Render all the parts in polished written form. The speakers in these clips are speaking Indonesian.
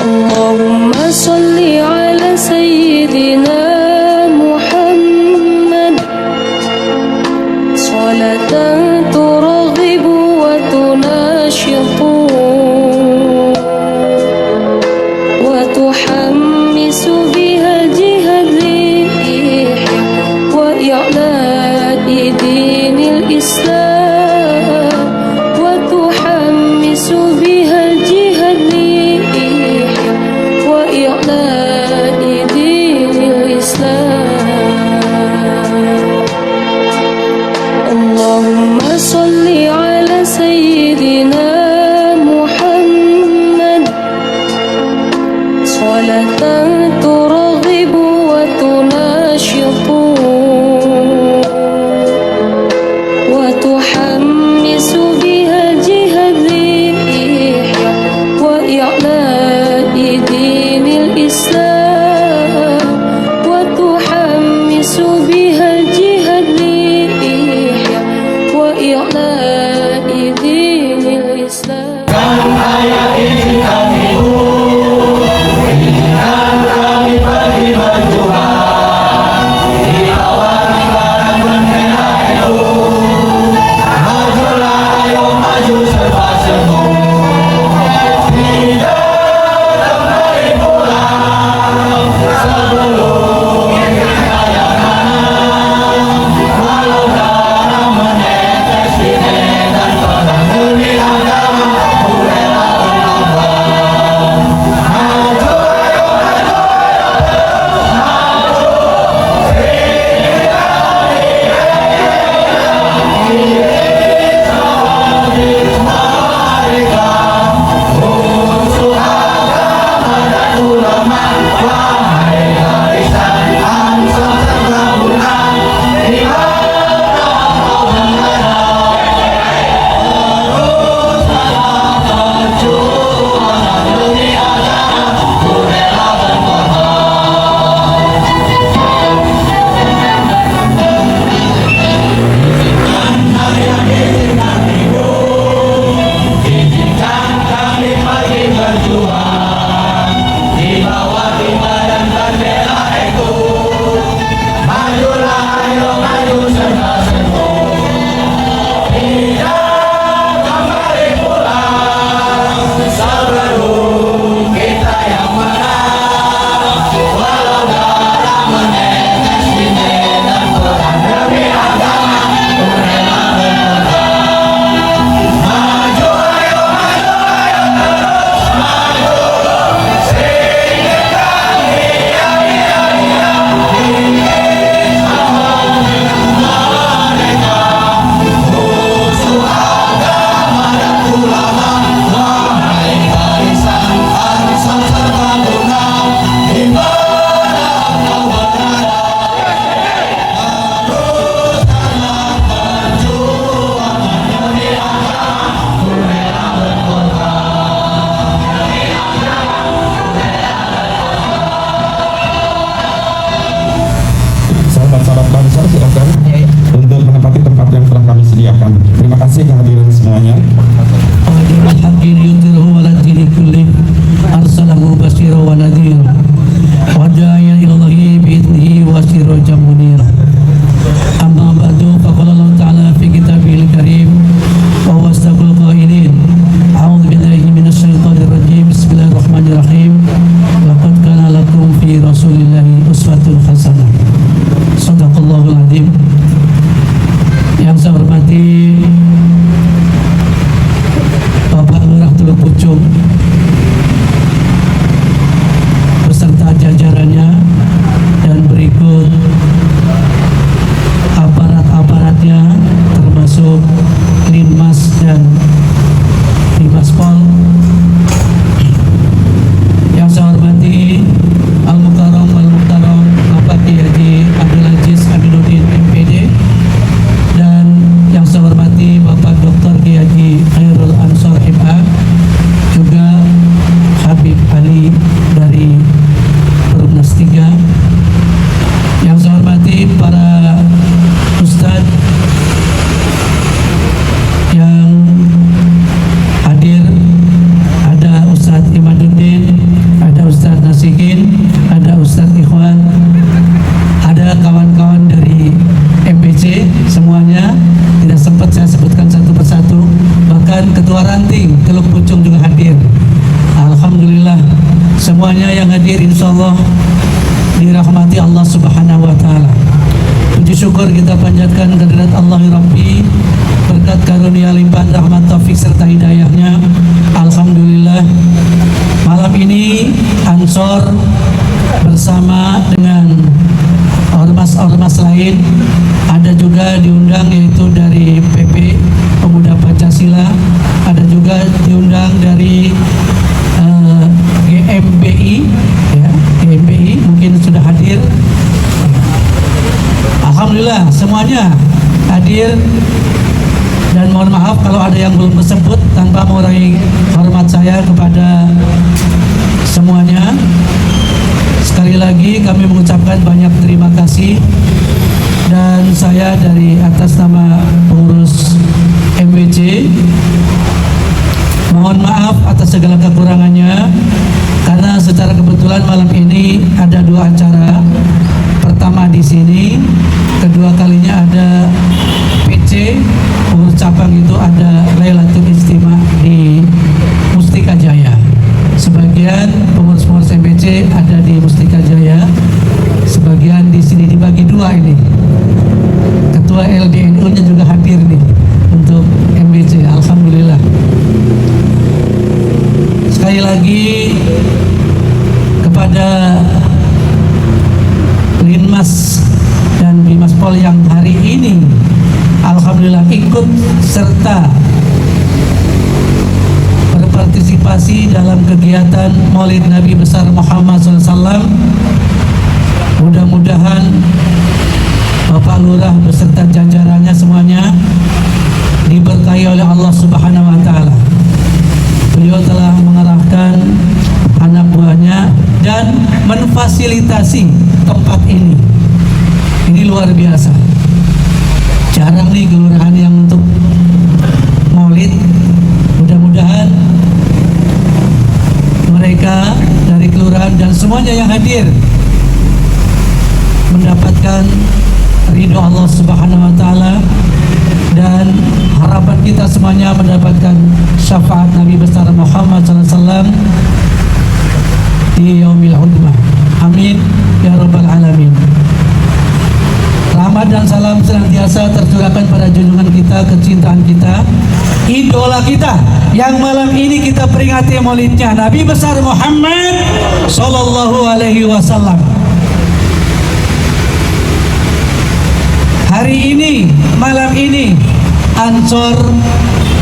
Allahumma salli ala sayyidina Muhammad salatan turaghibu wa tunashitu dan Ketua Ranting Teluk Pucung juga hadir. Alhamdulillah, semuanya yang hadir insya Allah dirahmati Allah Subhanahu wa Ta'ala. Puji syukur kita panjatkan kehadirat Allah ya Rabbi, berkat karunia limpahan rahmat taufik serta hidayahnya. Alhamdulillah, malam ini Ansor bersama dengan ormas-ormas lain ada juga diundang, yaitu dari PP Pemuda Pancasila, ada juga diundang dari GMBI, ya, GMBI mungkin sudah hadir. Alhamdulillah semuanya hadir, dan mohon maaf kalau ada yang belum tersebut, tanpa mengurangi hormat saya kepada semuanya. Sekali lagi kami mengucapkan banyak terima kasih, dan saya dari atas nama pengurus MWC mohon maaf atas segala kekurangannya, karena secara kebetulan malam ini ada dua acara. Pertama di sini, kedua kalinya ada PC pengurus cabang, itu ada Lailatul Istimewa di Mustika Jaya. Sebagian pengurus-pengurus MBC ada di Mustika Jaya, sebagian di sini, dibagi dua ini. Ketua LDNU-nya juga hadir nih untuk MBC. Alhamdulillah. Sekali lagi kepada Linmas dan Bimas Pol yang hari ini alhamdulillah ikut serta berpartisipasi dalam kegiatan Maulid Nabi besar Muhammad SAW. Mudah-mudahan Bapak Lurah beserta jajarannya semuanya diberkahi oleh Allah Subhanahu wa Ta'ala. Beliau telah mengerahkan anak buahnya dan memfasilitasi tempat ini. Ini luar biasa. Jarang nih kelurahan yang untuk Maulid. Mudah-mudahan mereka dari kelurahan dan semuanya yang hadir mendapatkan ridho Allah Subhanahu wa Ta'ala, dan harapan kita semuanya mendapatkan syafaat Nabi besar Muhammad SAW di yaumil hudmah. Amin ya rabbal alamin. Rahmat dan salam senantiasa tercurahkan pada junjungan kita, kecintaan kita, idola kita yang malam ini kita peringati maulidnya, Nabi besar Muhammad sallallahu alaihi wasallam. Hari ini, malam ini, Ansor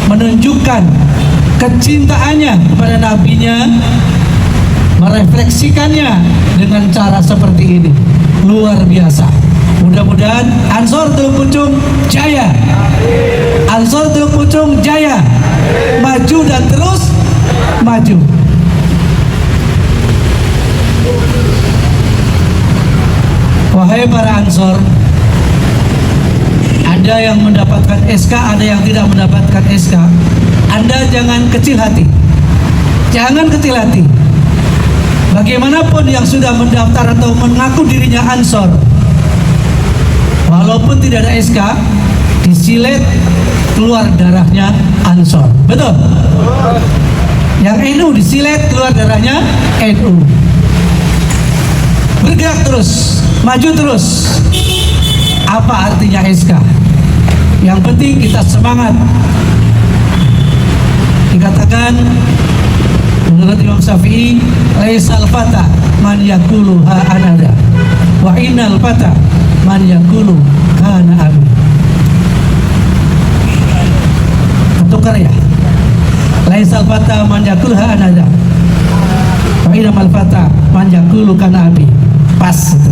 menunjukkan kecintaannya kepada nabinya, merefleksikannya dengan cara seperti ini. Luar biasa. Mudah-mudahan Ansor Teluk Pucung jaya. Ansor Teluk Pucung jaya. Maju dan terus maju. Wahai para Ansor, ada yang mendapatkan SK, ada yang tidak mendapatkan SK. Anda jangan kecil hati. Jangan kecil hati. Bagaimanapun yang sudah mendaftar atau mengaku dirinya Ansor, walaupun tidak ada SK, disilet keluar darahnya Ansor. Betul? Yang NU disilet keluar darahnya NU. Bergerak terus, maju terus. Apa artinya SK? Yang penting kita semangat. Dikatakan menurut Imam Syafi'i, laisal fata man yaqulu ha anada wa innal fata man yaqulu kana abi. Ketukar ya. Laisal fata man yaqulu ha anada wa innal fata man yaqulu kana abi. Pas itu.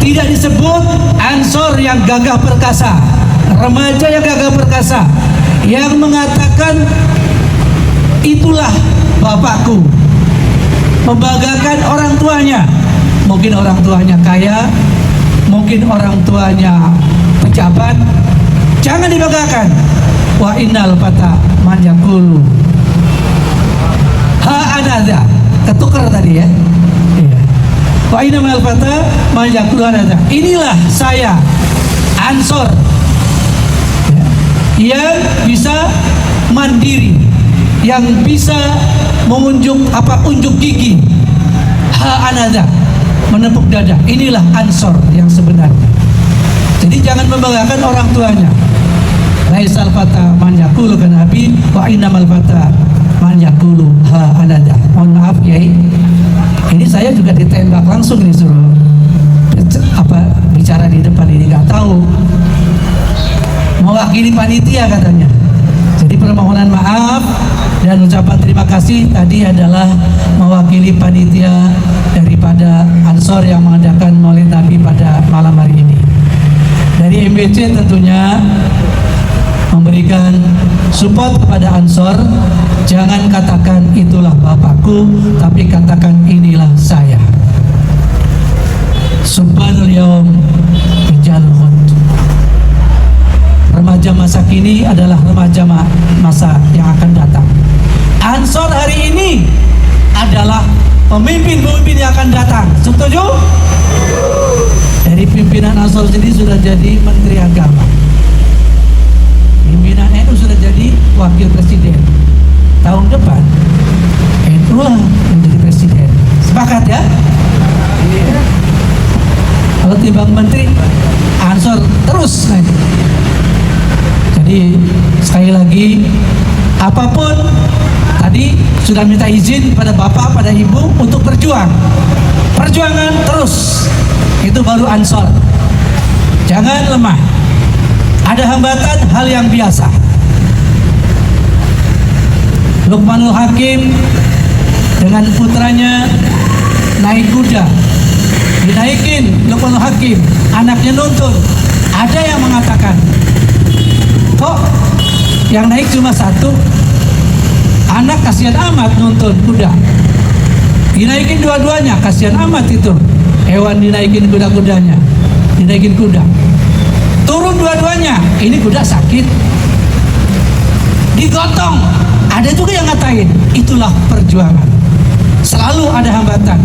Tidak disebut Ansor yang gagah perkasa, remaja yang gagah perkasa, yang mengatakan itulah bapakku, membanggakan orang tuanya. Mungkin orang tuanya kaya, mungkin orang tuanya pejabat. Jangan dibanggakan. Wa innal fata man yaqulu ha anadha. Ketukar tadi ya. Wa innamal fata man yaqulu anadha. Inilah saya Ansor, yang bisa mandiri, yang bisa unjuk gigi, anada, menepuk dada. Inilah Ansor yang sebenarnya. Jadi jangan membanggakan orang tuanya. Laisal fata man yaqulu kana abi wa innamal fata man yaqulu anada. Mohon maaf Kiai, ini saya juga ditembak langsung nih, suruh bicara di depan ini, nggak tahu mewakili panitia katanya. Jadi permohonan maaf dan ucapan terima kasih tadi adalah mewakili panitia daripada Ansor yang mengadakan Maulid Nabi pada malam hari ini. Dari MBC tentunya memberikan support kepada Ansor. Jangan katakan itulah bapakku, tapi katakan inilah saya. Subhanal yaum rijal khut. Remaja masa kini adalah remaja masa yang akan datang. Ansor hari ini adalah pemimpin-pemimpin yang akan datang. Setuju? Dari pimpinan Ansor sendiri sudah jadi Menteri Agama. Pimpinan NU sudah jadi Wakil Presiden. Tahun depan NU lah menjadi Presiden. Sepakat ya? Iya. Kalau timbang Menteri, Ansor terus naik. Jadi sekali lagi, apapun tadi sudah minta izin pada bapak, pada ibu untuk berjuang. Perjuangan terus, itu baru Ansor. Jangan lemah. Ada hambatan, hal yang biasa. Luqmanul Hakim dengan putranya naik kuda, dinaikin Luqmanul Hakim, anaknya nuntun. Ada yang mengatakan, kok yang naik cuma satu? Anak kasihan amat nuntun kuda. Dinaikin dua-duanya, kasihan amat itu. Hewan dinaikin kuda-kudanya, dinaikin kuda. Turun dua-duanya, ini kuda sakit. Digotong. Ada juga yang ngatain, itulah perjuangan. Selalu ada hambatan.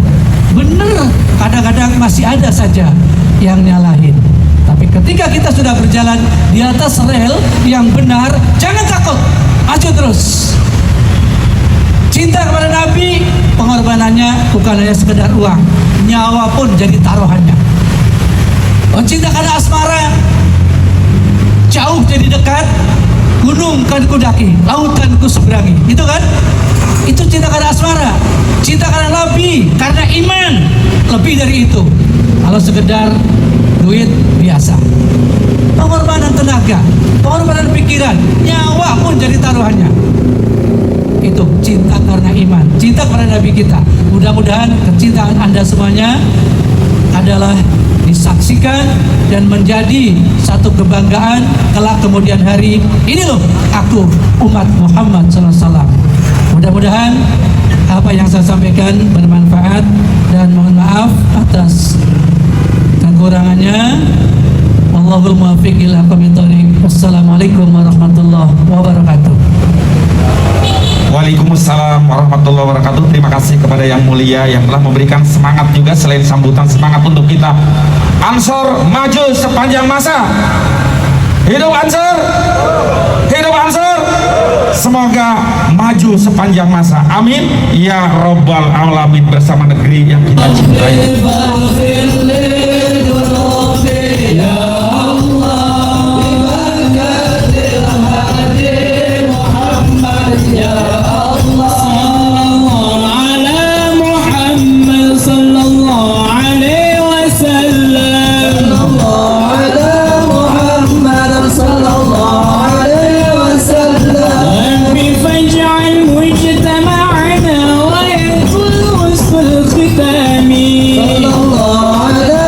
Bener, kadang-kadang masih ada saja yang nyalahin. Tapi ketika kita sudah berjalan di atas rel yang benar, jangan takut, maju terus. Cinta kepada Nabi, pengorbanannya bukan hanya sekedar uang, nyawa pun jadi taruhannya. Oh, cinta karena asmara, jauh jadi dekat, gunung kan kudaki, lautan ku seberangi. Itu kan? Itu cinta karena asmara. Cinta karena Nabi, karena iman, lebih dari itu. Kalau sekedar duit biasa. Pengorbanan tenaga, pengorbanan pikiran, nyawa pun jadi taruhannya. Itu cinta karena iman, cinta kepada Nabi kita. Mudah-mudahan kecintaan Anda semuanya adalah disaksikan dan menjadi satu kebanggaan kelak kemudian hari. Ini loh aku umat Muhammad SAW. Mudah-mudahan apa yang saya sampaikan bermanfaat dan mohon maaf atas kekurangannya. Wallahul muwaffiq ila aqwamit thoriq. Wassalamualaikum warahmatullahi wabarakatuh. Waalaikumsalam warahmatullahi wabarakatuh. Terima kasih kepada yang mulia yang telah memberikan semangat juga, selain sambutan, semangat untuk kita. Ansor maju sepanjang masa. Hidup Ansor, hidup Ansor. Semoga maju sepanjang masa. Amin ya robbal alamin, bersama negeri yang kita cintai. صلى الله على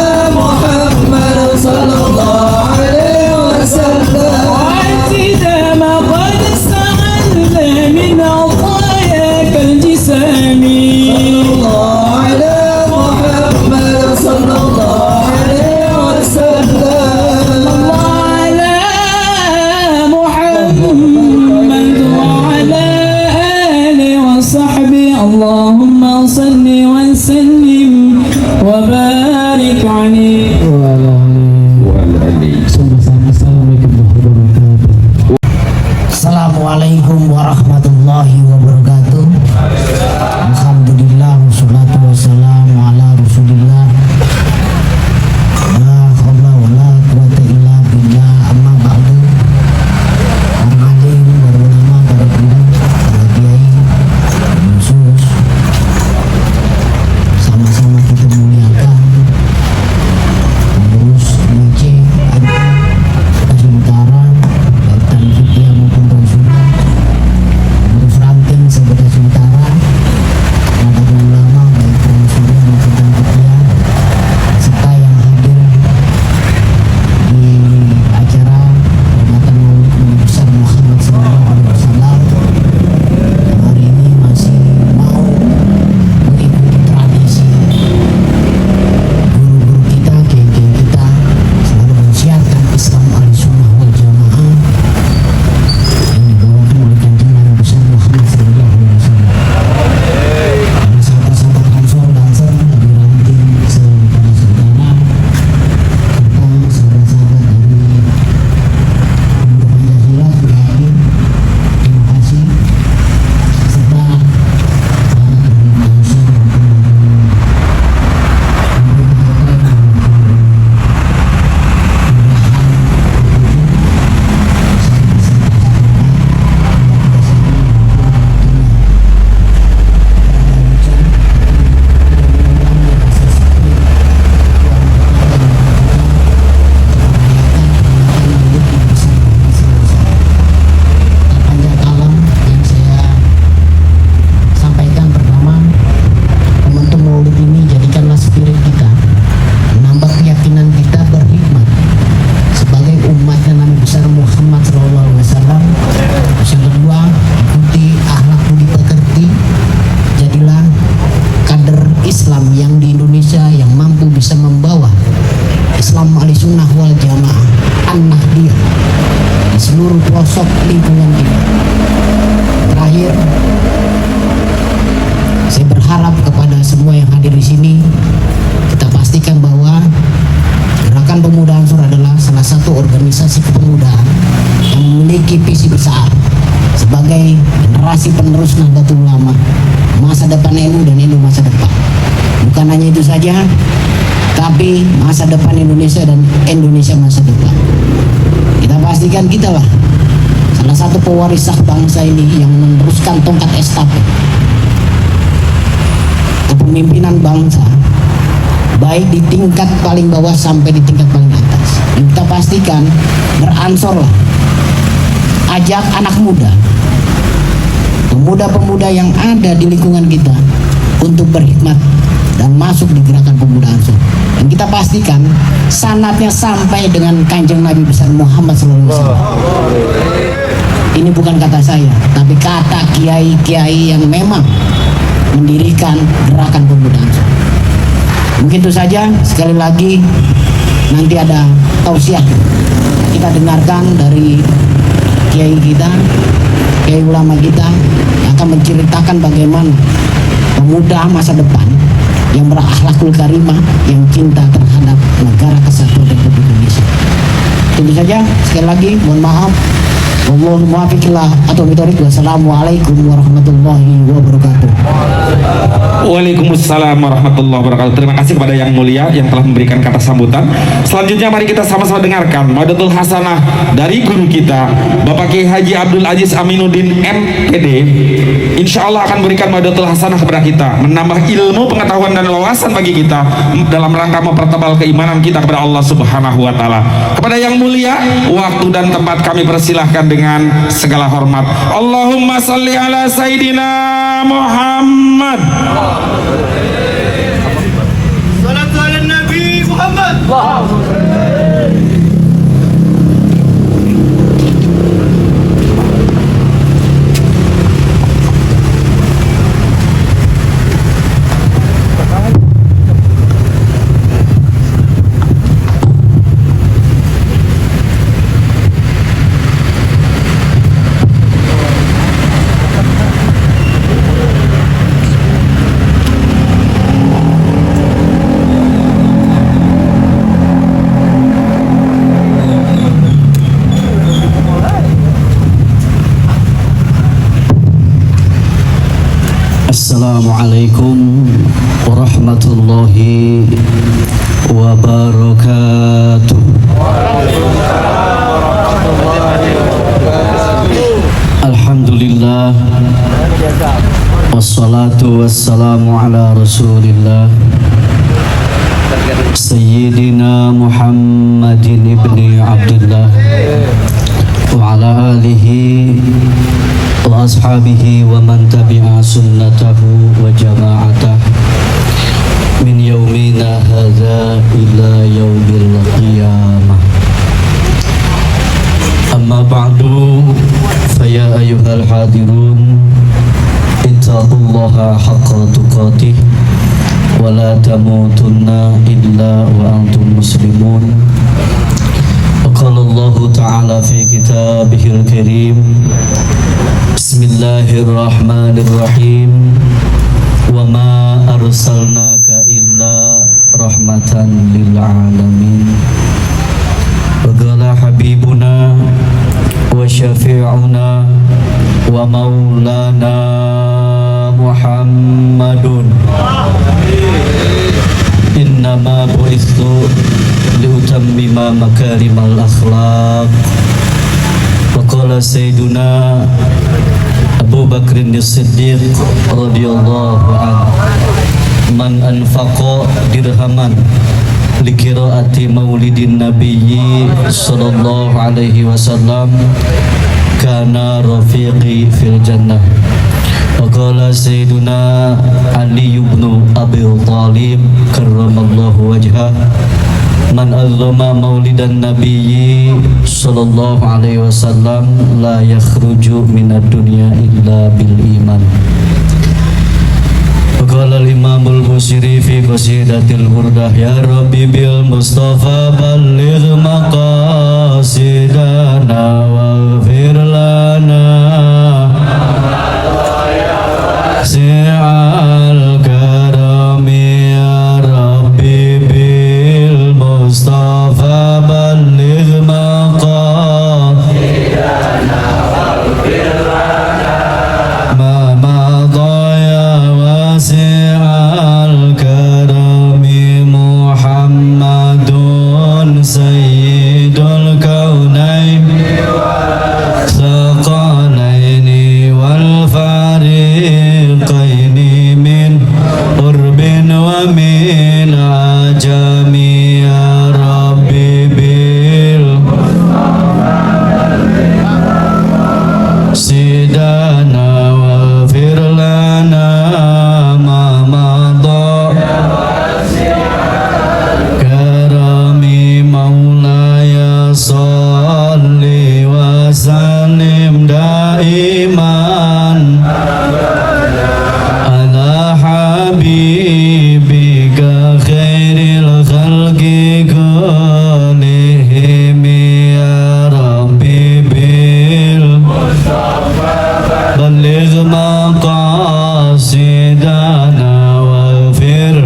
generasi penerus Nahdlatul Ulama, masa depan NU dan NU masa depan. Bukan hanya itu saja, tapi masa depan Indonesia dan Indonesia masa depan. Kita pastikan kita lah salah satu pewaris sah bangsa ini yang meneruskan tongkat estafet kepemimpinan bangsa, baik di tingkat paling bawah sampai di tingkat paling atas. Dan kita pastikan beransor lah, ajak anak muda, pemuda-pemuda yang ada di lingkungan kita untuk berkhidmat dan masuk di gerakan pemuda Ansor. Dan kita pastikan sanatnya sampai dengan Kanjeng Nabi besar Muhammad SAW. Ini bukan kata saya, tapi kata kiai-kiai yang memang mendirikan gerakan pemuda Ansor. Mungkin itu saja. Sekali lagi nanti ada tausiah kita dengarkan dari kiai kita, kiai ulama kita yang akan menceritakan bagaimana pemuda masa depan yang berakhlakul karimah, yang cinta terhadap negara kesatuan Republik Indonesia. Tentu saja sekali lagi mohon maaf. Wallahu muwaffiq atau mitorik. Wassalamualaikum warahmatullahi wabarakatuh. Waalaikumsalam warahmatullahi wabarakatuh. Terima kasih kepada yang mulia yang telah memberikan kata sambutan. Selanjutnya mari kita sama-sama dengarkan Mau'idatul Hasanah dari guru kita Bapak Kiai Haji Abdul Aziz Aminuddin MPD. Insya Allah akan memberikan Mau'idatul Hasanah kepada kita, menambah ilmu, pengetahuan dan wawasan bagi kita dalam rangka mempertebal keimanan kita kepada Allah Subhanahu wa taala. Kepada yang mulia, waktu dan tempat kami persilahkan dengan segala hormat. Allahumma salli ala Sayyidina Muhammad. Salatu ala Nabi Muhammad. Assalamualaikum warahmatullahi wabarakatuh. Alhamdulillah, wassalatu wassalamu ala rasulillah Sayyidina Muhammadin ibni Abdullah wa ala alihi wa ashabihi wa man tabi'a sunnatahu wa jama'atah min yaumina hadha ila yaumil qiyamah. Amma ba'du, faya ayyuhal hadirun, ittaqullaha haqqa tuqatih wa la tamutunna illa wa antum muslimun. Qala Allah Ta'ala fi kitabihil karim, Bismillahirrahmanirrahim, wa ma arsalnaka illa rahmatan lil alamin. Wa qala habibuna wa syafi'una wa maulana Muhammadun, innama bu'ithu liutammima makarimal akhlaq. Wa qala sayyiduna Abu Bakrin As-Siddiq radhiyallahu anhu, man anfaqa dirhaman likiraati maulidin nabiyyi sallallahu alaihi wasallam kana rafiqi fil jannah. Wa qala sayyiduna Ali ibn Abi Thalib karramallahu wajhah, man azama maulidan nabiyyi sallallahu alaihi wasallam la yakhruju minad dunya illa bil iman. Qala al-Imam al-Busiri fi qasidatil burdah, ya Rabbi bil Mustafa balligh maqasidana waghfir lana si'al karami, ya Rabbi bil Mustafa balligh maqasidana waghfir lana سيدنا واغفر لنا ما مضى كرم مولاي صل وسلم دائما على حبيبك خير الخلق كلهم يا ربي بالمصطفى بلغ مقاصدنا واغفر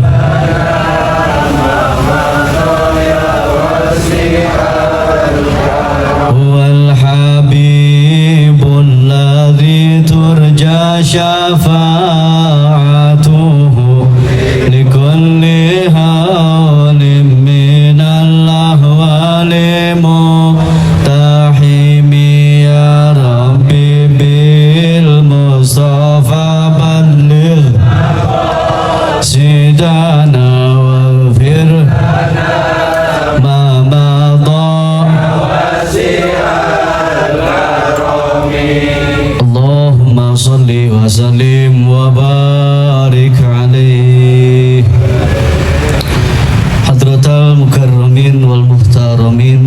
هو الحبيب الذي ترجى شفاعته لكل هول من الأهوال مقتحم يا ربي بالمصطفى بلغ سيدنا واغفر ما مضى اللهم صل وسلم وبارك عليه Hadratal Mukarramin wal Muhtaramin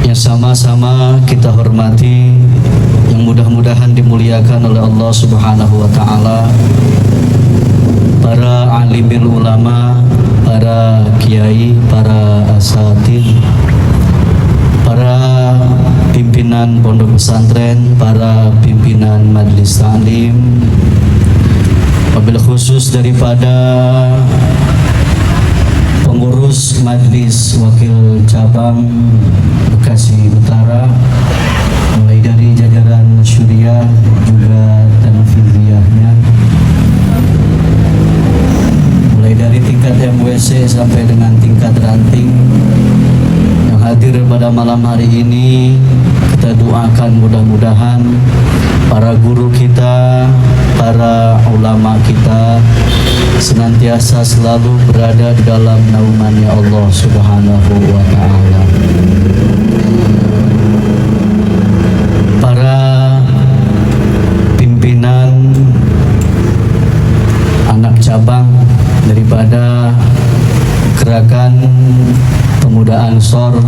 yang sama-sama kita hormati, yang mudah-mudahan dimuliakan oleh Allah Subhanahu wa taala, para alimil ulama, para kiai, para asatid, para pimpinan pondok pesantren, para pimpinan majelis ta'lim, wabil khusus daripada pengurus majelis wakil cabang Bekasi Utara, mulai dari jajaran syuriah juga tanfidiyahnya, mulai dari tingkat MWC sampai dengan tingkat ranting yang hadir pada malam hari ini. Kita doakan mudah-mudahan para guru kita, para ulama kita senantiasa selalu berada di dalam naungannya Allah Subhanahu wa taala. Para pimpinan anak cabang daripada Gerakan Pemuda Ansor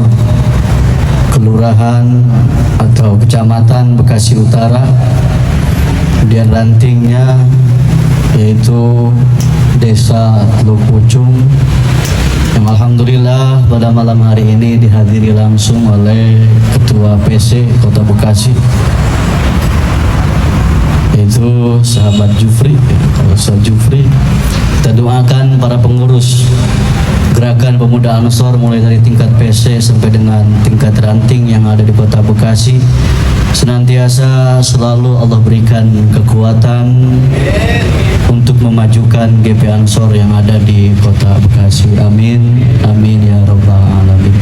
Kelurahan atau Kecamatan Bekasi Utara, kemudian rantingnya yaitu Desa Teluk Pucung, yang alhamdulillah pada malam hari ini dihadiri langsung oleh Ketua PC Kota Bekasi, yaitu sahabat Jufri. Kalau sahabat Jufri, kita doakan para pengurus Gerakan Pemuda Ansor mulai dari tingkat PC sampai dengan tingkat ranting yang ada di Kota Bekasi, senantiasa selalu Allah berikan kekuatan untuk memajukan GP Ansor yang ada di Kota Bekasi. Amin, amin ya rabbal alamin.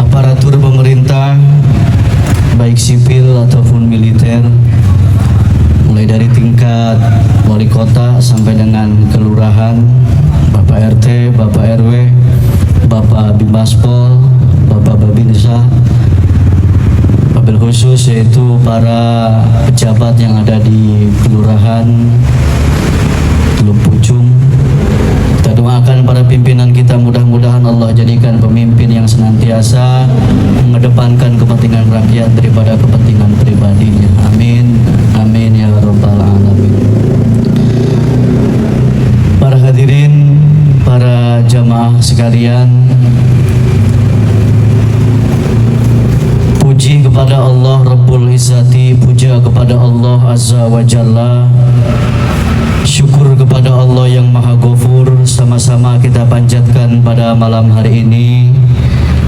Aparatur pemerintah baik sipil ataupun militer, mulai dari tingkat wali kota sampai dengan kelurahan, Bapak RT, Bapak RW, Bapak Bimaspol, Bapak Babinsa, wabil khusus yaitu para pejabat yang ada di kelurahan Teluk Pucung. Kita doakan para pimpinan kita, mudah-mudahan Allah jadikan pemimpin yang senantiasa mengedepankan kepentingan rakyat daripada kepentingan pribadinya. Amin, amin ya rabbal alamin. Para hadirin, para jamaah sekalian, puji kepada Allah Rabbul Izzati, puja kepada Allah Azza wa Jalla, syukur kepada Allah yang Maha Ghafur. Sama-sama kita panjatkan pada malam hari ini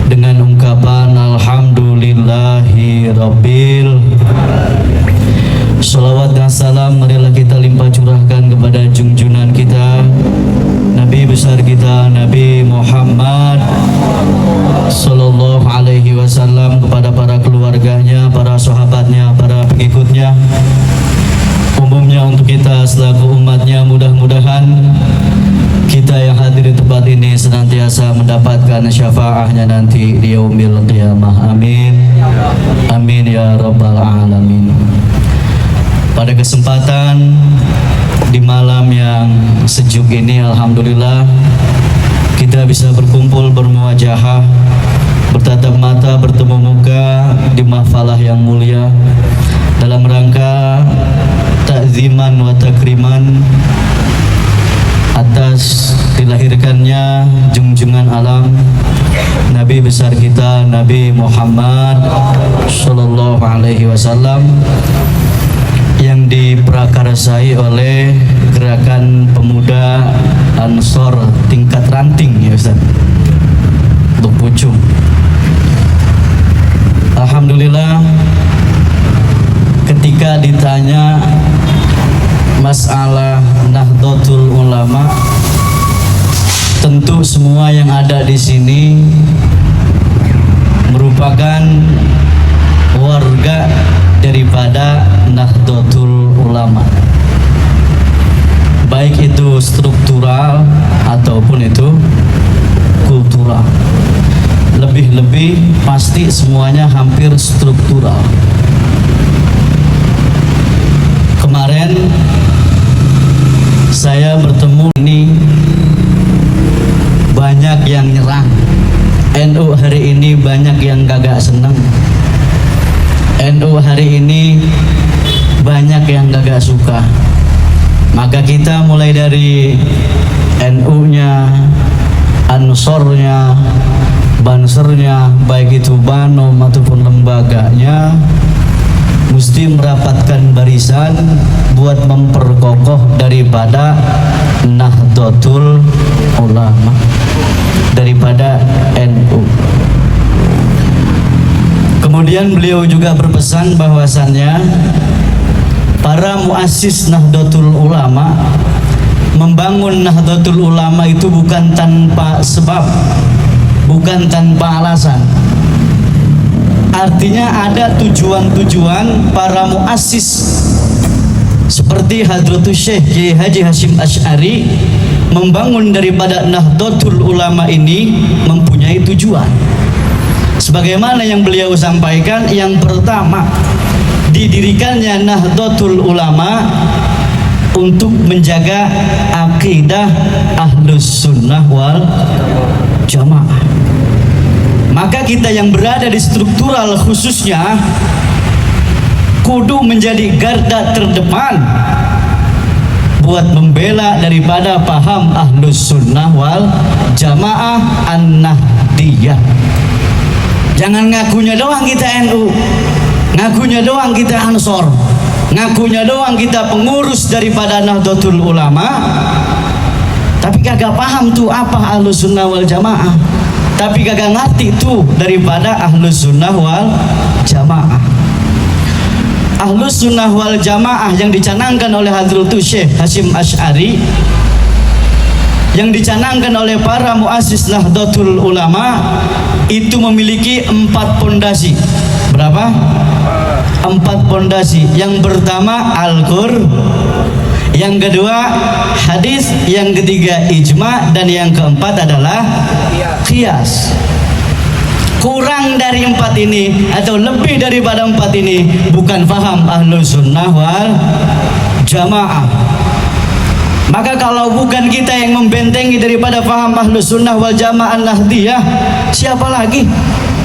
dengan ungkapan Alhamdulillahi Rabbil. Salawat dan salam marilah kita limpah curahkan kepada junjungan kita, Nabi besar kita, Nabi Muhammad Sallallahu Alaihi Wasallam, kepada para keluarganya, para sahabatnya, para pengikutnya, umumnya untuk kita selaku umatnya. Mudah-mudahan kita yang hadir di tempat ini senantiasa mendapatkan mudahkan syafaatnya nanti di yaumil qiyamah. Amin. Amin ya rabbal alamin. Pada kesempatan di malam yang sejuk ini, alhamdulillah kita bisa berkumpul, bermuajahah, bertatap mata, bertemu muka di mahfalah yang mulia dalam rangka ta'ziman wa takriman atas dilahirkannya junjungan alam Nabi besar kita, Nabi Muhammad Sallallahu Alaihi Wasallam, yang diprakarsai oleh gerakan pemuda Ansor tingkat ranting, ya Ustaz, untuk Pucung. Alhamdulillah, ketika ditanya masalah Nahdlatul Ulama, tentu semua yang ada di sini merupakan warga daripada Nahdlatul Ulama, baik itu struktural ataupun itu kultural. Lebih-lebih pasti semuanya hampir struktural. Kemarin saya bertemu ini, banyak yang nyerang NU hari ini, banyak yang kagak seneng NU hari ini, banyak yang kagak suka. Maka kita mulai dari NU-nya, Ansornya, Bansernya, baik itu Banom ataupun lembaganya, mesti merapatkan barisan buat memperkokoh daripada Nahdlatul Ulama, daripada NU. Kemudian beliau juga berpesan bahwasannya para muassis Nahdlatul Ulama membangun Nahdlatul Ulama itu bukan tanpa sebab, bukan tanpa alasan. Artinya ada tujuan-tujuan para muassis, seperti Hadratus Syekh Kiai Haji Hasyim Asy'ari membangun daripada Nahdlatul Ulama ini mempunyai tujuan. Sebagaimana yang beliau sampaikan, yang pertama, didirikannya Nahdlatul Ulama untuk menjaga akidah Ahlus Sunnah wal Jamaah. Maka kita yang berada di struktural khususnya kudu menjadi garda terdepan buat membela daripada paham Ahlus Sunnah wal Jamaah An-Nahdiyah. Jangan ngakunya doang kita NU, ngakunya doang kita Ansor, ngakunya doang kita pengurus daripada Nahdlatul Ulama, tapi kagak paham tuh apa Ahlus Sunnah wal Jamaah, tapi kagak ngerti tuh daripada Ahlus Sunnah wal Jamaah. Ahlus Sunnah wal Jamaah yang dicanangkan oleh Hadratus Syekh Hasyim Asy'ari, yang dicanangkan oleh para muassis Nahdlatul Ulama, itu memiliki 4 pondasi. Berapa? 4 pondasi. Yang pertama Al-Qur'an, yang kedua hadis, yang ketiga ijma, dan yang keempat adalah qiyas. Kurang dari 4 ini atau lebih daripada 4 ini bukan faham Ahlus Sunnah wal Jamaah. Maka kalau bukan kita yang membentengi daripada faham Ahlus Sunnah wal Jamaah Nahdiyah, siapa lagi?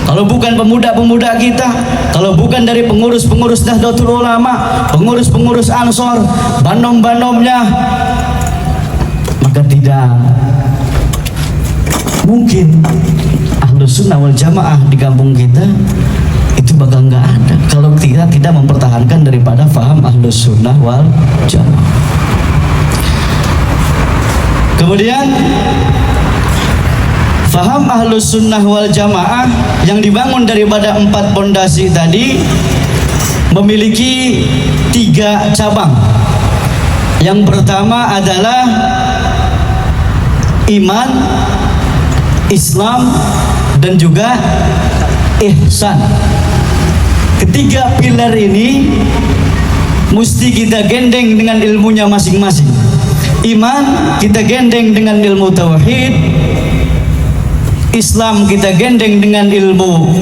Kalau bukan pemuda-pemuda kita, kalau bukan dari pengurus-pengurus Nahdlatul Ulama, pengurus-pengurus Ansor, banom-banomnya, maka tidak mungkin Ahlus Sunnah wal Jamaah di kampung kita itu bakal nggak ada kalau kita tidak mempertahankan daripada faham Ahlus Sunnah wal Jamaah. Kemudian faham Ahlus Sunnah wal Jamaah yang dibangun daripada 4 pondasi tadi memiliki 3 cabang. Yang pertama adalah iman, Islam, dan juga ihsan. Ketiga pilar ini mesti kita gendeng dengan ilmunya masing-masing. Iman kita gendeng dengan ilmu tauhid, Islam kita gendeng dengan ilmu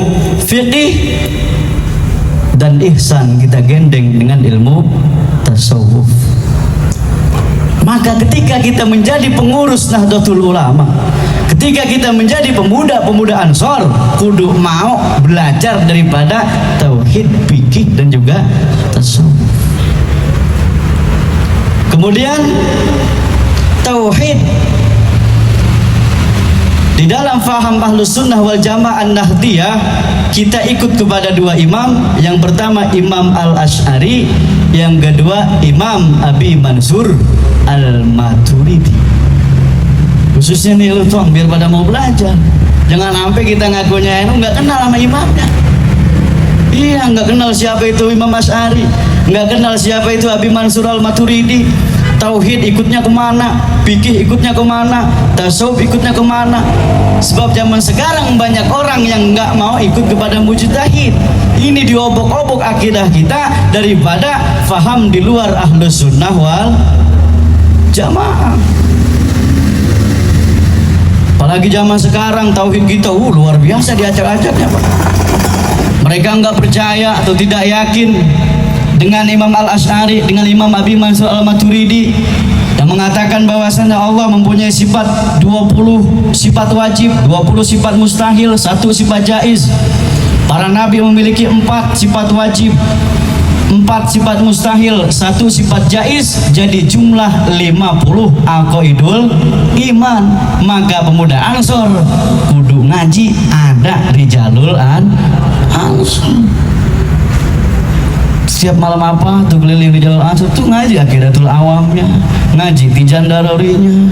fiqih, dan ihsan kita gendeng dengan ilmu tasawuf. Maka ketika kita menjadi pengurus Nahdlatul Ulama, ketika kita menjadi pemuda-pemuda Ansor, kudu mau belajar daripada tauhid, fikih, dan juga tasawuf. Kemudian tauhid di dalam faham Ahlus Sunnah wal Jamaah Nahdiyah, kita ikut kepada dua imam. Yang pertama Imam Al-Asy'ari, yang kedua Imam Abi Mansur Al-Maturidi. Khususnya nih lu tuang, biar pada mau belajar. Jangan sampai kita ngakunya NU nggak kenal sama imamnya. Iya, nggak kenal siapa itu Imam Asy'ari, nggak kenal siapa itu Abi Mansur Al-Maturidi. Tauhid ikutnya kemana, fikih ikutnya kemana, tasawuf ikutnya kemana. Sebab zaman sekarang banyak orang yang nggak mau ikut kepada mujtahid. Ini diobok-obok akidah kita daripada faham di luar Ahlus Sunnah wal Jamaah. Apalagi zaman sekarang tauhid kita luar biasa diacak-acaknya, Pak. Mereka nggak percaya atau tidak yakin dengan Imam Al-Asy'ari, dengan Imam Abi Mansur Al-Maturidi yang mengatakan bahwasanya Allah mempunyai sifat 20 sifat wajib, 20 sifat mustahil, 1 sifat jaiz. Para nabi memiliki 4 sifat wajib, 4 sifat mustahil, 1 sifat jaiz, jadi jumlah 50 aqaidul iman. Maka pemuda Ansor kudu ngaji, ada Rijalul Ansor. Setiap malam apa tuh keliling di Jalul Ansor tuh ngaji Aqidatul Awamnya, ngaji Tijan Darorinya.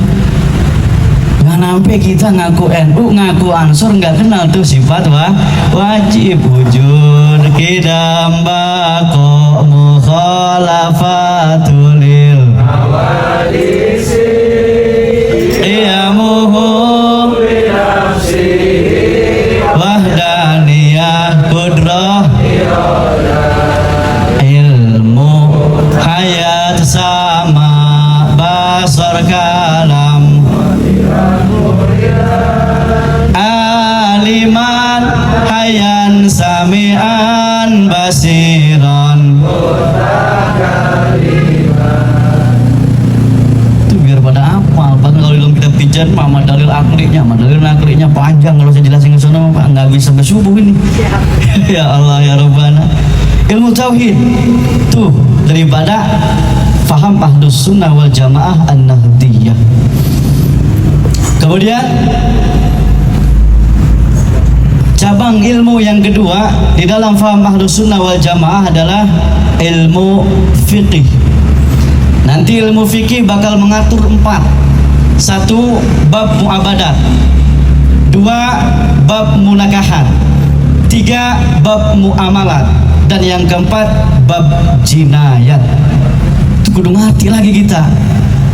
Nggak sampai kita ngaku NU, ngaku Ansor nggak kenal tuh sifat wajib. Wujud kidam bako mukhalafatulil awadisi qiyamuhu binafsi wahdaniyah kudrah hayat sama basar kalam aliman hayan sami'an basiran. Itu biar pada hafal. Bahkan kalau di dalam kitab Tijan mah dalil aklinya panjang, kalau saya jelasin ke sana Pak nggak bisa sampai subuh ini. Ya Allah ya Rabbana. Ilmu tauhid tuh daripada faham Ahlus Sunnah wal Jamaah An-Nahdiyah. Kemudian cabang ilmu yang kedua di dalam faham Ahlus Sunnah wal Jamaah adalah ilmu fikih. Nanti ilmu fikih bakal mengatur 4. 1 bab muabadat, 2 bab munakahat, 3 bab muamalat, dan yang keempat bab jinayat. Itu kudu ngerti lagi kita.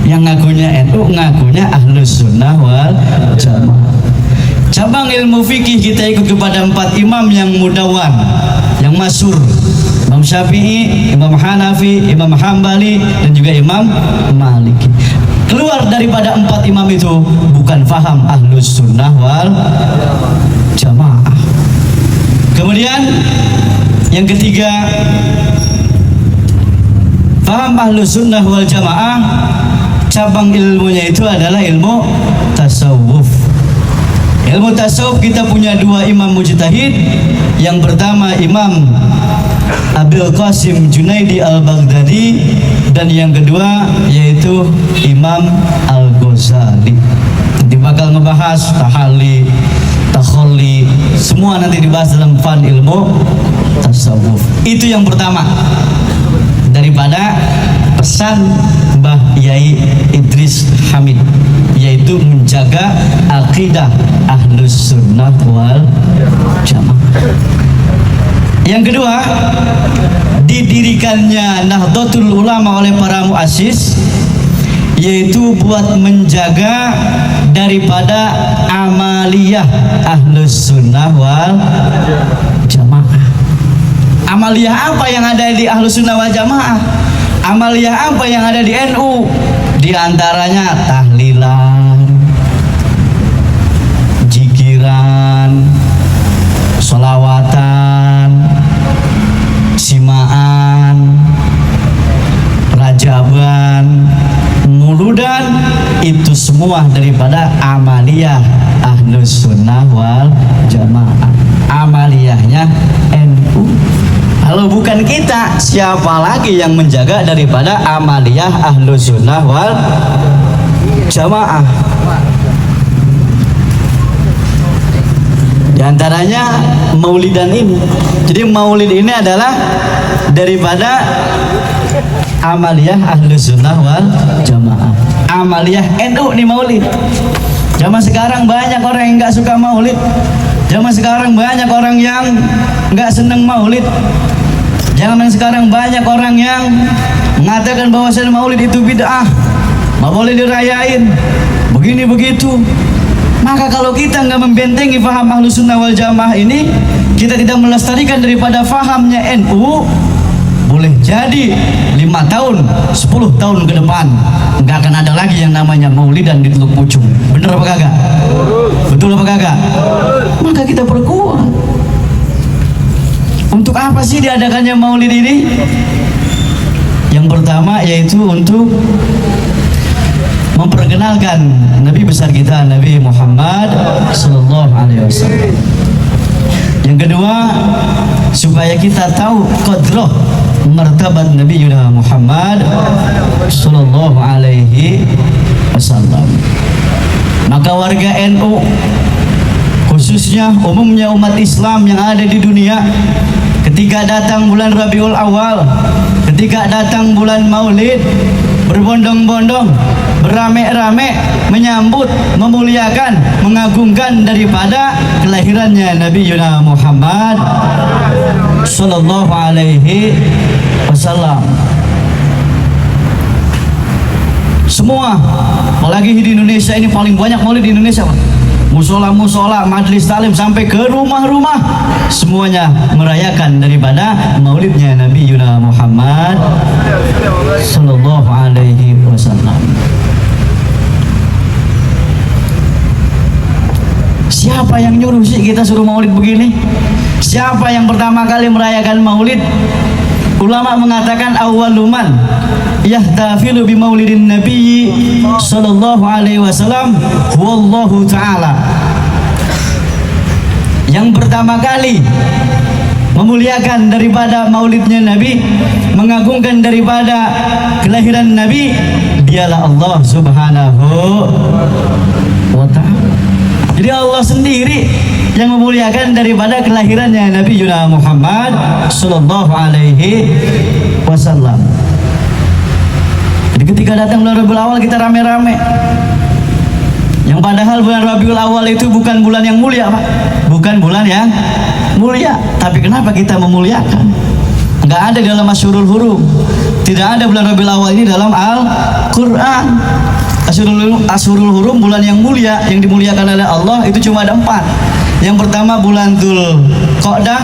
Yang ngakunya NU, ngakunya Ahlus Sunnah wal Jamaah. Cabang ilmu fikih kita ikut kepada 4 imam yang mudawan, yang masyhur. Imam Syafi'i, Imam Hanafi, Imam Hambali, dan juga Imam Maliki. Keluar daripada 4 imam itu bukan faham Ahlus Sunnah wal Jamaah. Kemudian yang ketiga, faham Ahlus Sunnah wal Jamaah cabang ilmunya itu adalah ilmu tasawuf. Ilmu tasawuf kita punya 2 imam mujtahid. Yang pertama Imam Abil Qasim Junaidi Al-Baghdadi, dan yang kedua yaitu Imam Al-Ghazali. Nanti bakal ngebahas tahalli, takhalli, semua nanti dibahas dalam fan ilmu tasawuf. Itu yang pertama daripada pesan Mbah Yai Idris Hamid, yaitu menjaga akidah Ahlus Sunnah wal Jamaah. Yang kedua, didirikannya Nahdlatul Ulama oleh para muassis, yaitu buat menjaga daripada amaliyah Ahlus Sunnah wal Jamaah. Amaliyah apa yang ada di Ahlus Sunnah wal Jamaah? Amaliyah apa yang ada di NU? Di antaranya tahlilan, jikiran, Sholawatan, simaan, rajaban, muludan, itu semua daripada amaliyah Ahlus Sunnah wal Jamaah. Amaliyahnya NU. Kalau bukan kita, siapa lagi yang menjaga daripada amaliyah Ahlus Sunnah wal Jamaah? Di antaranya maulidan ini. Jadi maulid ini adalah daripada amaliyah Ahlus Sunnah wal Jamaah. Amaliyah NU nih maulid. Zaman sekarang banyak orang yang nggak suka maulid. Zaman sekarang banyak orang yang nggak seneng maulid. Zaman sekarang banyak orang yang mengatakan bahwa maulid itu bid'ah, nggak boleh dirayain, begini begitu. Maka kalau kita nggak membentengi faham Ahlus Sunnah wal Jamaah ini, kita tidak melestarikan daripada fahamnya NU, boleh jadi 5 tahun, 10 tahun ke depan nggak akan ada lagi yang namanya maulidan di Teluk Pucung. Bener apa kagak? Betul apa kagak? Maka kita perkuat. Untuk apa sih diadakannya maulid ini? Yang pertama yaitu untuk memperkenalkan Nabi besar kita, Nabi Muhammad Sallallahu Alaihi Wasallam. Yang kedua, supaya kita tahu qadroh martabat Nabi Muhammad Sallallahu Alaihi Wasallam. Maka warga NU, khususnya umumnya umat Islam yang ada di dunia, ketika datang bulan Rabiul Awal, ketika datang bulan Maulid, berbondong-bondong, beramai-ramai menyambut, memuliakan, mengagungkan daripada kelahirannya Nabi Muhammad Sallallahu Alaihi Wasallam. Semua, apalagi di Indonesia ini paling banyak maulid di Indonesia, Pak. Musola-musola, majelis talim sampai ke rumah-rumah, semuanya merayakan daripada maulidnya Nabi Muhammad Sallallahu Alaihi Wasallam. Siapa yang nyuruh sih kita suruh maulid begini? Siapa yang pertama kali merayakan maulid? Ulama mengatakan awaluman yahtafilu bi maulidin Nabi Sallallahu Alaihi Wasallam huwallahu ta'ala. Yang pertama kali memuliakan daripada maulidnya Nabi, mengagungkan daripada kelahiran Nabi, dialah Allah Subhanahu wa ta'ala. Jadi Allah sendiri yang memuliakan daripada kelahirannya Nabi Muhammad Sallallahu Alaihi Wasallam. Jadi ketika datang bulan Rabiul Awal kita rame-rame, yang padahal bulan Rabiul Awal itu bukan bulan yang mulia, Pak. Bukan bulan yang mulia. Tapi kenapa kita memuliakan? Enggak ada dalam Asyurul Hurum. Tidak ada bulan Rabiul Awal ini dalam Al-Quran. Asyurul Hurum, bulan yang mulia, yang dimuliakan oleh Allah, itu cuma ada 4. Yang pertama bulan Dzul Qa'dah,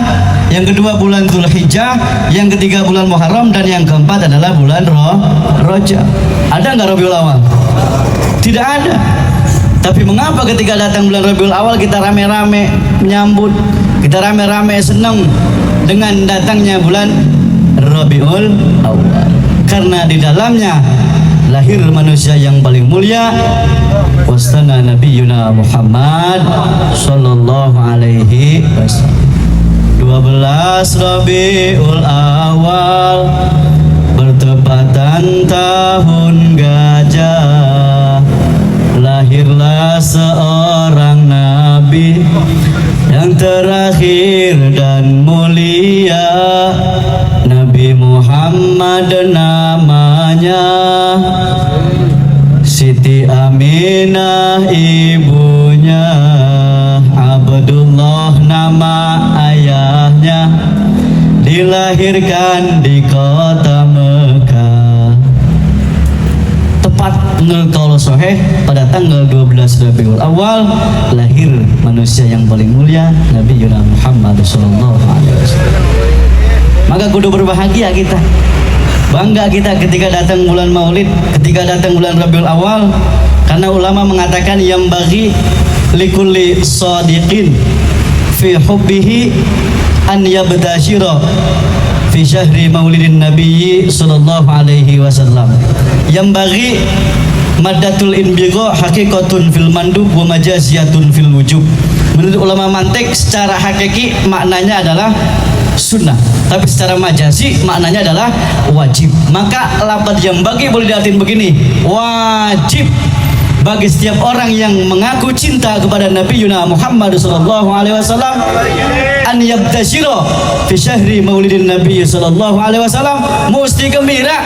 yang kedua bulan Dzul Hijjah, yang ketiga bulan Muharram, dan yang keempat adalah bulan Rajab. Ada nggak Rabiul Awal? Tidak ada. Tapi mengapa ketika datang bulan Rabiul Awal kita rame-rame menyambut, kita rame-rame senang dengan datangnya bulan Rabiul Awal? Karena di dalamnya lahir manusia yang paling mulia, wastana Nabiyuna Muhammad Sallallahu Alaihi Wasallam. 12 Rabiul Awal bertepatan tahun gajah, lahirlah seorang nabi yang terakhir dan mulia, Nabi Muhammad namanya, Siti Aminah ibunya, Abdullah nama ayahnya, dilahirkan di kota Mekah. Tepat kalau sahih pada tanggal 12 Rabiul Awal lahir manusia yang paling mulia, Nabi Muhammad Sallallahu Alaihi Wasallam. Maka kudu berbahagia kita, bangga kita ketika datang bulan Maulid, ketika datang bulan Rabiul Awal, karena ulama mengatakan yang bagi likulli shadiqin fi hubbihi an yabtashira fi syahri maulidin nabiyyi sallallahu alaihi wasallam. Yang bagi madatul inbigha haqiqatun fil mandub wa majaziyatun fil wujub. Menurut ulama mantik secara hakiki maknanya adalah sunnah, tapi secara majazi maknanya adalah wajib. Maka lafaz yang bagi boleh diartikan begini, wajib bagi setiap orang yang mengaku cinta kepada Nabi Yuna Muhammad sallallahu alaihi wasallam an yabtashira fi syahri maulidin Nabi sallallahu alaihi wasallam, mesti gembira,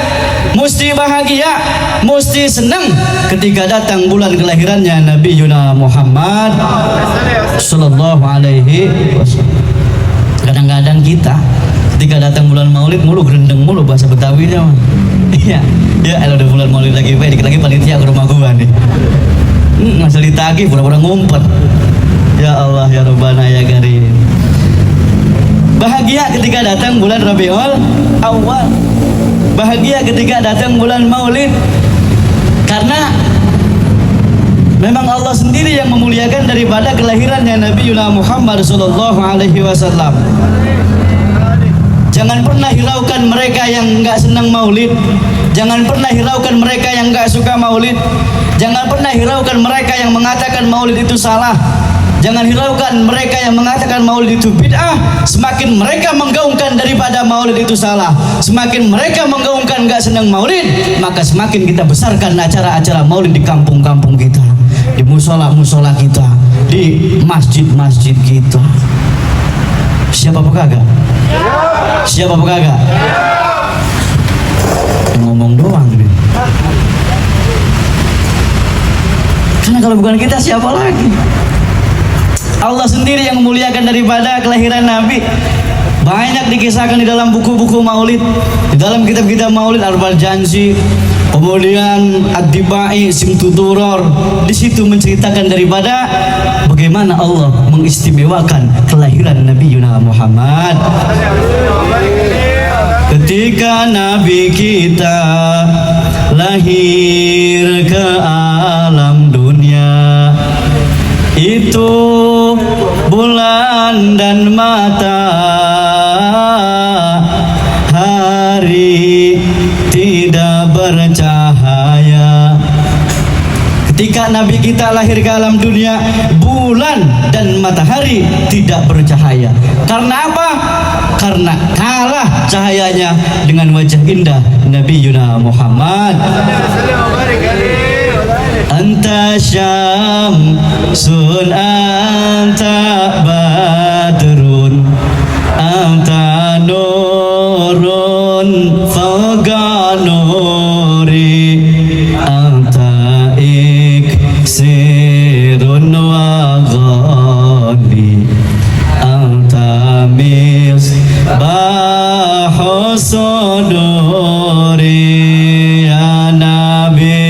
mesti bahagia, mesti senang ketika datang bulan kelahirannya Nabi Yuna Muhammad sallallahu alaihi wasallam. Kadang-kadang kita ketika datang bulan Maulid mulu gerendeng mulu bahasa Betawinya mah. Iya, ya kalau ada bulan Maulid lagi, dikit lagi panitia ke rumah gua nih. Ngasih ditagih, pura-pura ngumpet. Ya Allah, ya Rabbana, ya Karim. Bahagia ketika datang bulan Rabiul Awal. Bahagia ketika datang bulan Maulid. Karena memang Allah sendiri yang memuliakan daripada kelahirannya Nabi Yuna Muhammad sallallahu alaihi wasallam. Jangan pernah hiraukan mereka yang enggak senang maulid. Jangan pernah hiraukan mereka yang enggak suka maulid. Jangan pernah hiraukan mereka yang mengatakan maulid itu salah. Jangan hiraukan mereka yang mengatakan maulid itu bid'ah. Semakin mereka menggaungkan daripada maulid itu salah, semakin mereka menggaungkan enggak senang maulid, maka semakin kita besarkan acara-acara maulid di kampung-kampung kita, di musola-musola kita, di masjid-masjid kita. Siapa kagak? Siapa kagak? Ngomong doang nih. Karena kalau bukan kita siapa lagi? Allah sendiri yang memuliakan daripada kelahiran Nabi. Banyak dikisahkan di dalam buku-buku maulid, di dalam kitab-kitab maulid, Arbal Jansi, kemudian Ad-Dibai, Simtuturor. Di situ menceritakan daripada bagaimana Allah mengistimewakan kelahiran Nabi Yuna Muhammad. Ketika Nabi kita lahir ke alam dunia, itu bulan dan matahari tidak bercahaya. Ketika Nabi kita lahir ke alam dunia, bulan dan matahari tidak bercahaya. Karena apa? Karena kalah cahayanya dengan wajah indah Nabi Yuna Muhammad. Anta syamsun anta badrun anta nurun fawqa nuri anta iksirun wa ghani anta misbahu suduri ya Nabi.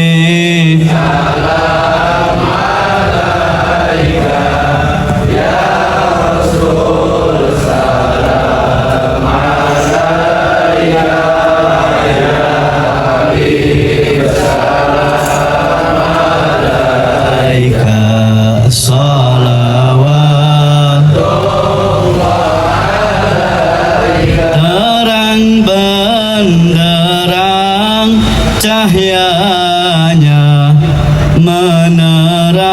Cahyanya menerangi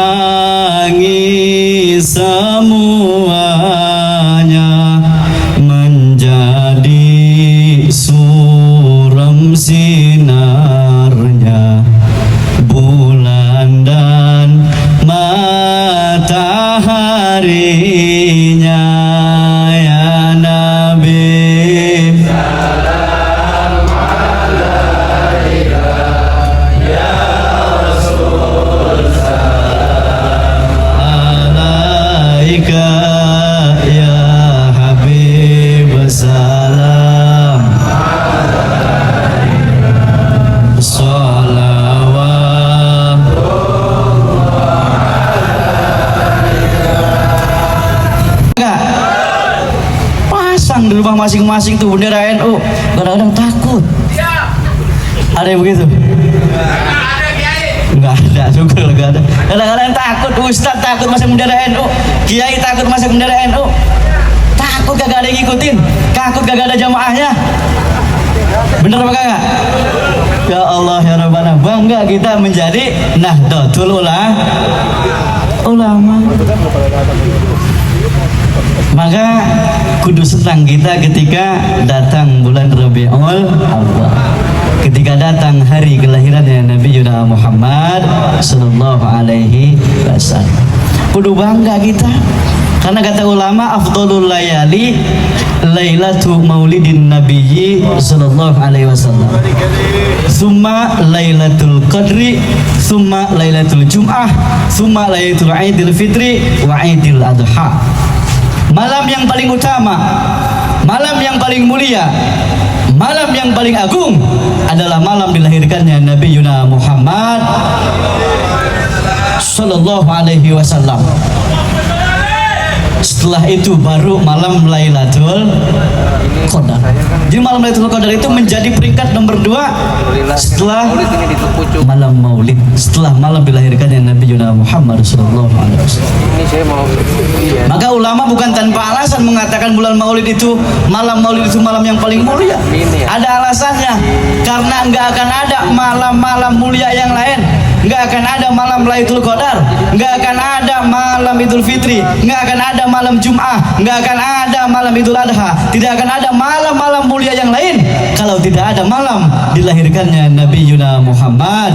semuanya, menjadi suram sinarnya bulan dan mataharinya ya Nabi. Di rumah masing-masing tuh bendera NU, kadang-kadang takut. Ada yang begitu? Enggak ada, syukur enggak ada. Kadang-kadang takut, ustaz takut masuk bendera NU, kiai takut masuk bendera NU, takut kagak ada yang ngikutin, takut kagak ada jamaahnya. Bener apa kagak? Ya Allah ya Rabbana, bangga kita menjadi Nahdlatul Ulama. Maka kudu senang kita ketika datang bulan Rabiul Awwal, ketika datang hari kelahirannya Nabi Yuna Muhammad sallallahu alaihi wasallam. Kudu bangga kita, karena kata ulama afdhalul layali lailatu maulidin nabiyyi sallallahu alaihi wasallam, summa lailatul qadri, summa lailatul jum'ah, summa lailatul idul fitri wa idul adha. Malam yang paling utama, malam yang paling mulia, malam yang paling agung adalah malam dilahirkannya Nabi Yuna Muhammad sallallahu alaihi wasallam. Setelah itu baru malam Lailatul Qadar. Jadi malam Lailatul Qadar itu menjadi peringkat nomor 2 setelah malam Maulid, setelah malam dilahirkannya Nabi Yuna Muhammad sallallahu alaihi wasallam. Maka ulama bukan tanpa alasan mengatakan bulan Maulid itu, malam Maulid itu malam yang paling mulia. Ada alasannya, karena enggak akan ada malam-malam mulia yang lain. Enggak akan ada malam Lailatul Qadar, enggak akan ada malam Idul Fitri, enggak akan ada malam Jum'ah, enggak akan ada malam Idul Adha, tidak akan ada malam-malam mulia yang lain kalau tidak ada malam dilahirkannya Nabi Yuna Muhammad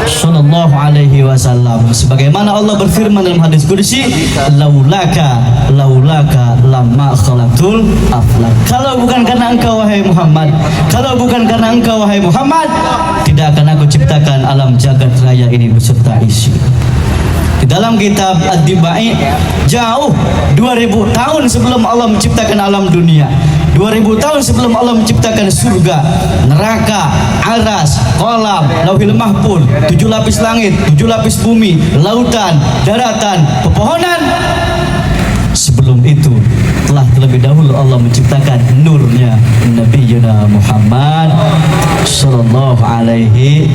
sallallahu alaihi wasallam. Sebagaimana Allah berfirman dalam hadis qudsi, laulaka lamma khalaqtul aflak. Kalau bukan karena engkau wahai Muhammad, kalau bukan karena engkau wahai Muhammad, tidak akan aku ciptakan alam jagat raya ini beserta isi. Di dalam kitab Ad-Dibai, jauh 2000 tahun sebelum Allah menciptakan alam dunia, 2000 tahun sebelum Allah menciptakan surga, neraka, aras, kolam, lauhil mahfuz, 7 lapis langit, 7 lapis bumi, lautan, daratan, pepohonan. Sebelum itu telah terlebih dahulu Allah menciptakan nurnya Nabi Yuna Muhammad sallallahu alaihi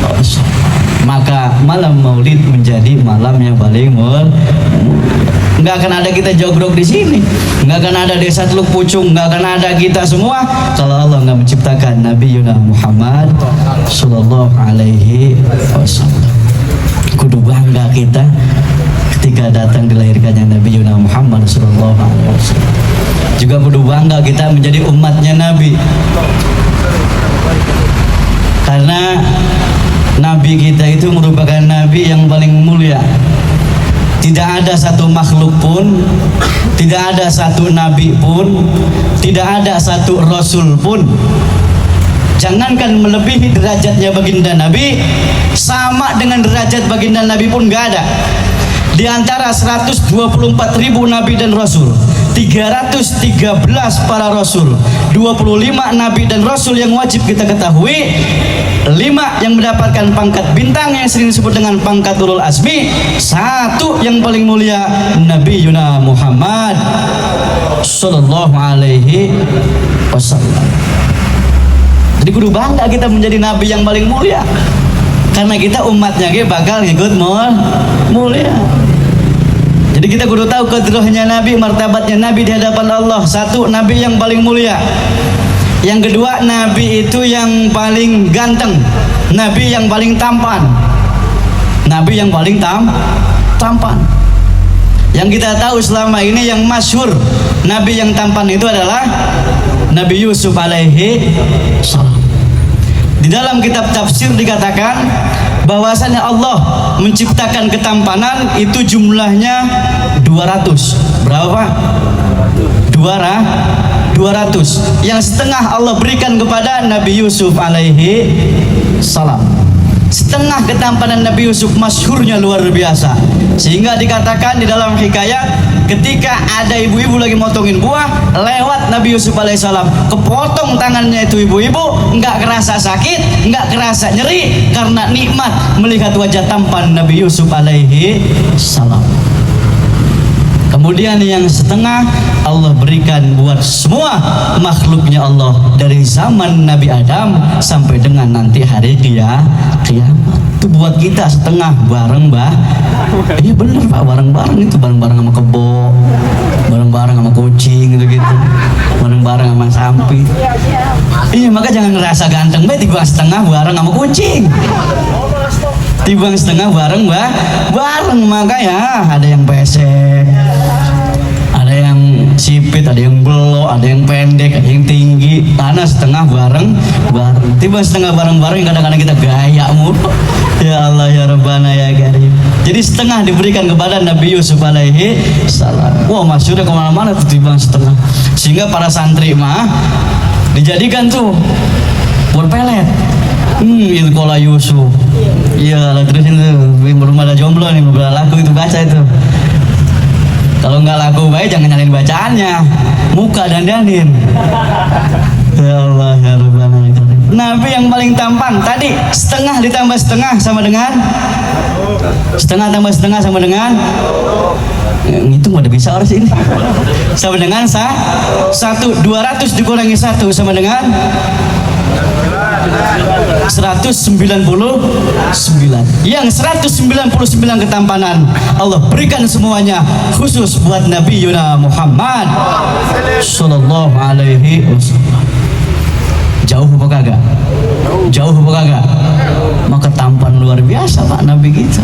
wasallam. Maka malam Maulid menjadi malam yang paling mulia. Nggak akan ada kita jogrok di sini, nggak akan ada desa Teluk Pucung, nggak akan ada kita semua kalau Allah nggak menciptakan Nabi Yuna Muhammad sallallahu alaihi wasallam. Kudu bangga kita ketika datang dilahirkannya Nabi Yuna Muhammad sallallahu alaihi wasallam. Juga kudu bangga kita menjadi umatnya Nabi, karena Nabi kita itu merupakan Nabi yang paling mulia. Tidak ada satu makhluk pun, tidak ada satu Nabi pun, tidak ada satu Rasul pun, jangankan melebihi derajatnya baginda Nabi, sama dengan derajat baginda Nabi pun nggak ada. Di antara 124.000 Nabi dan Rasul, 313 para Rasul, 25 Nabi dan Rasul yang wajib kita ketahui, 5 yang mendapatkan pangkat bintang yang sering disebut dengan pangkat ulul azmi, 1 yang paling mulia Nabi Yuna Muhammad sallallahu alaihi wasallam. Jadi kudu bangga kita menjadi Nabi yang paling mulia, karena kita umatnya bakal ngikut mulia. Jadi kita kudu tahu qadruhnya Nabi, martabatnya Nabi di hadapan Allah. 1, Nabi yang paling mulia. Yang kedua, Nabi itu yang paling ganteng, Nabi yang paling tampan, Nabi yang paling tampan. Yang kita tahu selama ini yang masyhur Nabi yang tampan itu adalah Nabi Yusuf alaihi salam. Di dalam kitab tafsir dikatakan bahwasanya Allah menciptakan ketampanan itu jumlahnya 200. Berapa? 200. Yang setengah Allah berikan kepada Nabi Yusuf alaihi salam. Setengah ketampanan Nabi Yusuf masyhurnya luar biasa, sehingga dikatakan di dalam hikayat, ketika ada ibu-ibu lagi motongin buah, lewat Nabi Yusuf alaihissalam, kepotong tangannya itu ibu-ibu, nggak kerasa sakit, nggak kerasa nyeri, karena nikmat melihat wajah tampan Nabi Yusuf alaihi salam. Kemudian yang setengah Allah berikan buat semua makhluknya Allah dari zaman Nabi Adam sampai dengan nanti hari kiamat. Itu buat kita setengah bareng bah. Iya bener Pak, bareng-bareng itu bareng-bareng sama kebo, bareng-bareng sama kucing gitu-gitu, bareng-bareng sama sapi. Iya maka jangan ngerasa ganteng bae tiba setengah bareng sama kucing. Timbang setengah bareng bareng maka ya ada yang pesek, ada yang sipit, ada yang belok, ada yang pendek, ada yang tinggi. Karena setengah bareng timbang setengah bareng kadang-kadang kita gaya mulu. Ya Allah ya Rabbana ya Karim. Jadi setengah diberikan kepada Nabi Yusuf alaihi salam. Wah maksudnya kemana-mana tuh timbang setengah. Sehingga para santri mah dijadikan tuh buat pelet. Ilkola Yusuf. Iya, terus itu belum ada jomblo nih, belum laku itu baca itu. Kalau nggak laku baik jangan nyalain bacaannya, muka dandanin. Ya Allah ya Rabbana. Nabi yang paling tampan tadi setengah ditambah setengah sama dengan setengah tambah setengah sama dengan itu nggak bisa harus ini sama dengan 1 200 dikurangi 1 sama dengan 199. Yang 199 ketampanan Allah berikan semuanya khusus buat Nabi Yuna Muhammad sallallahu alaihi wasallam. Jauh apa kagak? Jauh apa kagak? Maka tampan luar biasa Pak Nabi kita.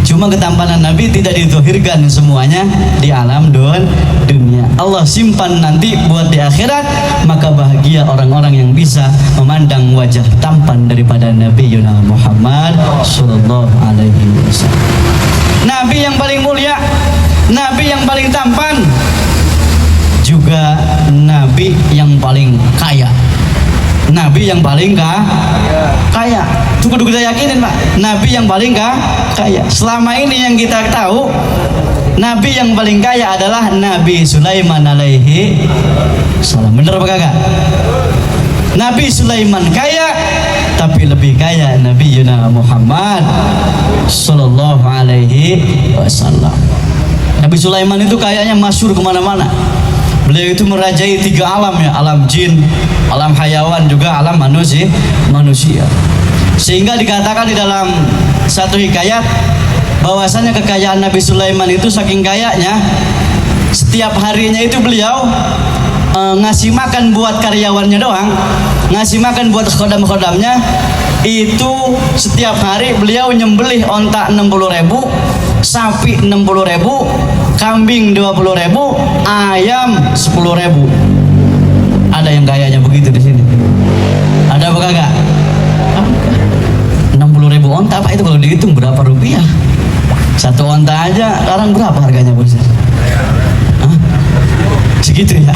Cuma ketampanan Nabi tidak dituhirkan semuanya di alam dunia. Allah simpan nanti buat di akhirat. Maka bahagia orang-orang yang bisa memandang wajah tampan daripada Nabi Yuna Muhammad sallallahu alaihi wasallam. Nabi yang paling mulia, Nabi yang paling tampan, juga Nabi yang paling kaya. Nabi yang paling kaya. Itu kudu kita yakinin Pak. Nabi yang paling kaya. Selama ini yang kita tahu Nabi yang paling kaya adalah Nabi Sulaiman alaihi salam. Bener apa kagak? Nabi Sulaiman kaya, tapi lebih kaya Nabi Yuna Muhammad sallallahu alaihi wasallam. Nabi Sulaiman itu kayaknya masyhur kemana-mana. Beliau itu merajai 3 alam ya, alam jin, alam hayawan, juga alam manusia. Sehingga dikatakan di dalam satu hikayat bahwasanya kekayaan Nabi Sulaiman itu saking kayanya, setiap harinya itu beliau ngasih makan buat karyawannya doang, ngasih makan buat khodam-khodamnya. Itu setiap hari beliau nyembelih onta 60.000, sapi 60.000, kambing 20.000, ayam 10.000. Ada yang kayanya begitu di sini? Ada apa kagak? 60.000 onta Pak, itu kalau dihitung berapa rupiah? Satu onta aja sekarang berapa harganya bos? Segitu ya.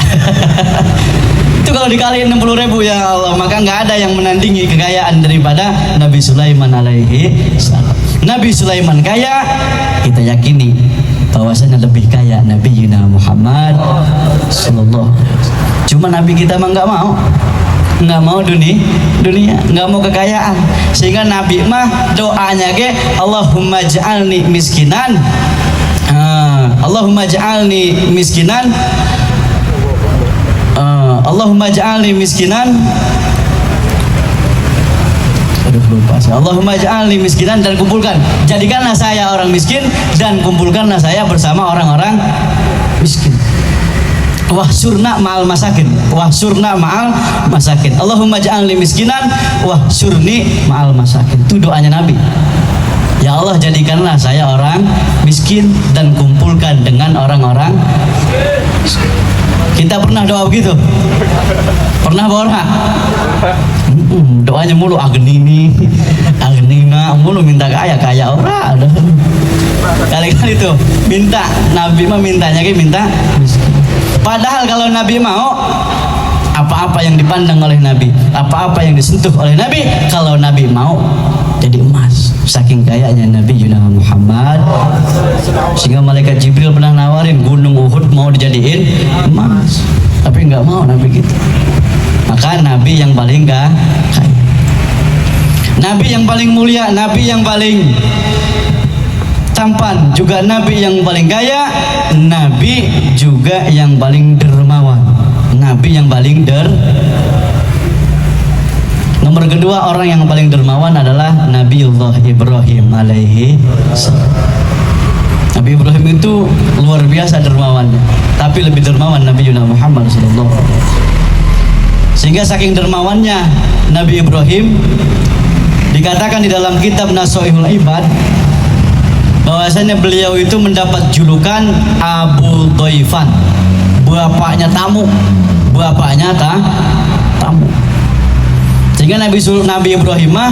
Itu kalau dikaliin 60.000 ya Allah, maka nggak ada yang menandingi kekayaan daripada Nabi Sulaiman alaihi salam. Nabi Sulaiman kaya, kita yakini bahwasanya lebih kaya Nabi Yuna Muhammad sallallahu alaihi wasallam. Cuma Nabi kita mah nggak mau dunia, nggak mau kekayaan. Sehingga Nabi mah doanya ke Allahumma ja'alni miskinan, Allahumma ja'alni miskinan, Allahumma ja'alni miskinan. Aduh lupa saya. Allahumma ja'alni miskinan, dan jadikanlah saya orang miskin dan kumpulkanlah saya bersama orang-orang miskin. Wahsyurna ma'al masakin, wahsyurna ma'al masakin. Allahumma ja'alni miskinan wahsyurni ma'al masakin. Itu doanya Nabi. Ya Allah, jadikanlah saya orang miskin dan kumpulkan dengan orang-orang miskin. Kita pernah doa begitu? Pernah Bora? Doanya mulu agenini, agenina mulu, minta kaya orang. Kali-kali tuh minta, Nabi mah mintanya kayak minta miskin. Padahal kalau Nabi mau, apa-apa yang dipandang oleh Nabi, apa-apa yang disentuh oleh Nabi, kalau Nabi mau jadi emas. Saking kayanya Nabi Yuna Muhammad, sehingga malaikat Jibril pernah nawarin gunung Uhud mau dijadiin emas, tapi nggak mau Nabi gitu. Maka Nabi yang paling kaya, Nabi yang paling mulia, Nabi yang paling tampan, juga Nabi yang paling kaya, Nabi juga yang paling dermawan. Nabi yang paling Nomor kedua orang yang paling dermawan adalah Nabiullah Ibrahim alaihi salam. Nabi Ibrahim itu luar biasa dermawannya, tapi lebih dermawan Nabi Muhammad sallallahu alaihi wasallam. Sehingga saking dermawannya Nabi Ibrahim, dikatakan di dalam kitab Nasha'ihul Ibad bahwasanya beliau itu mendapat julukan Abu Dhaifan, bapaknya tamu, tamu. Sehingga Nabi Ibrahim mah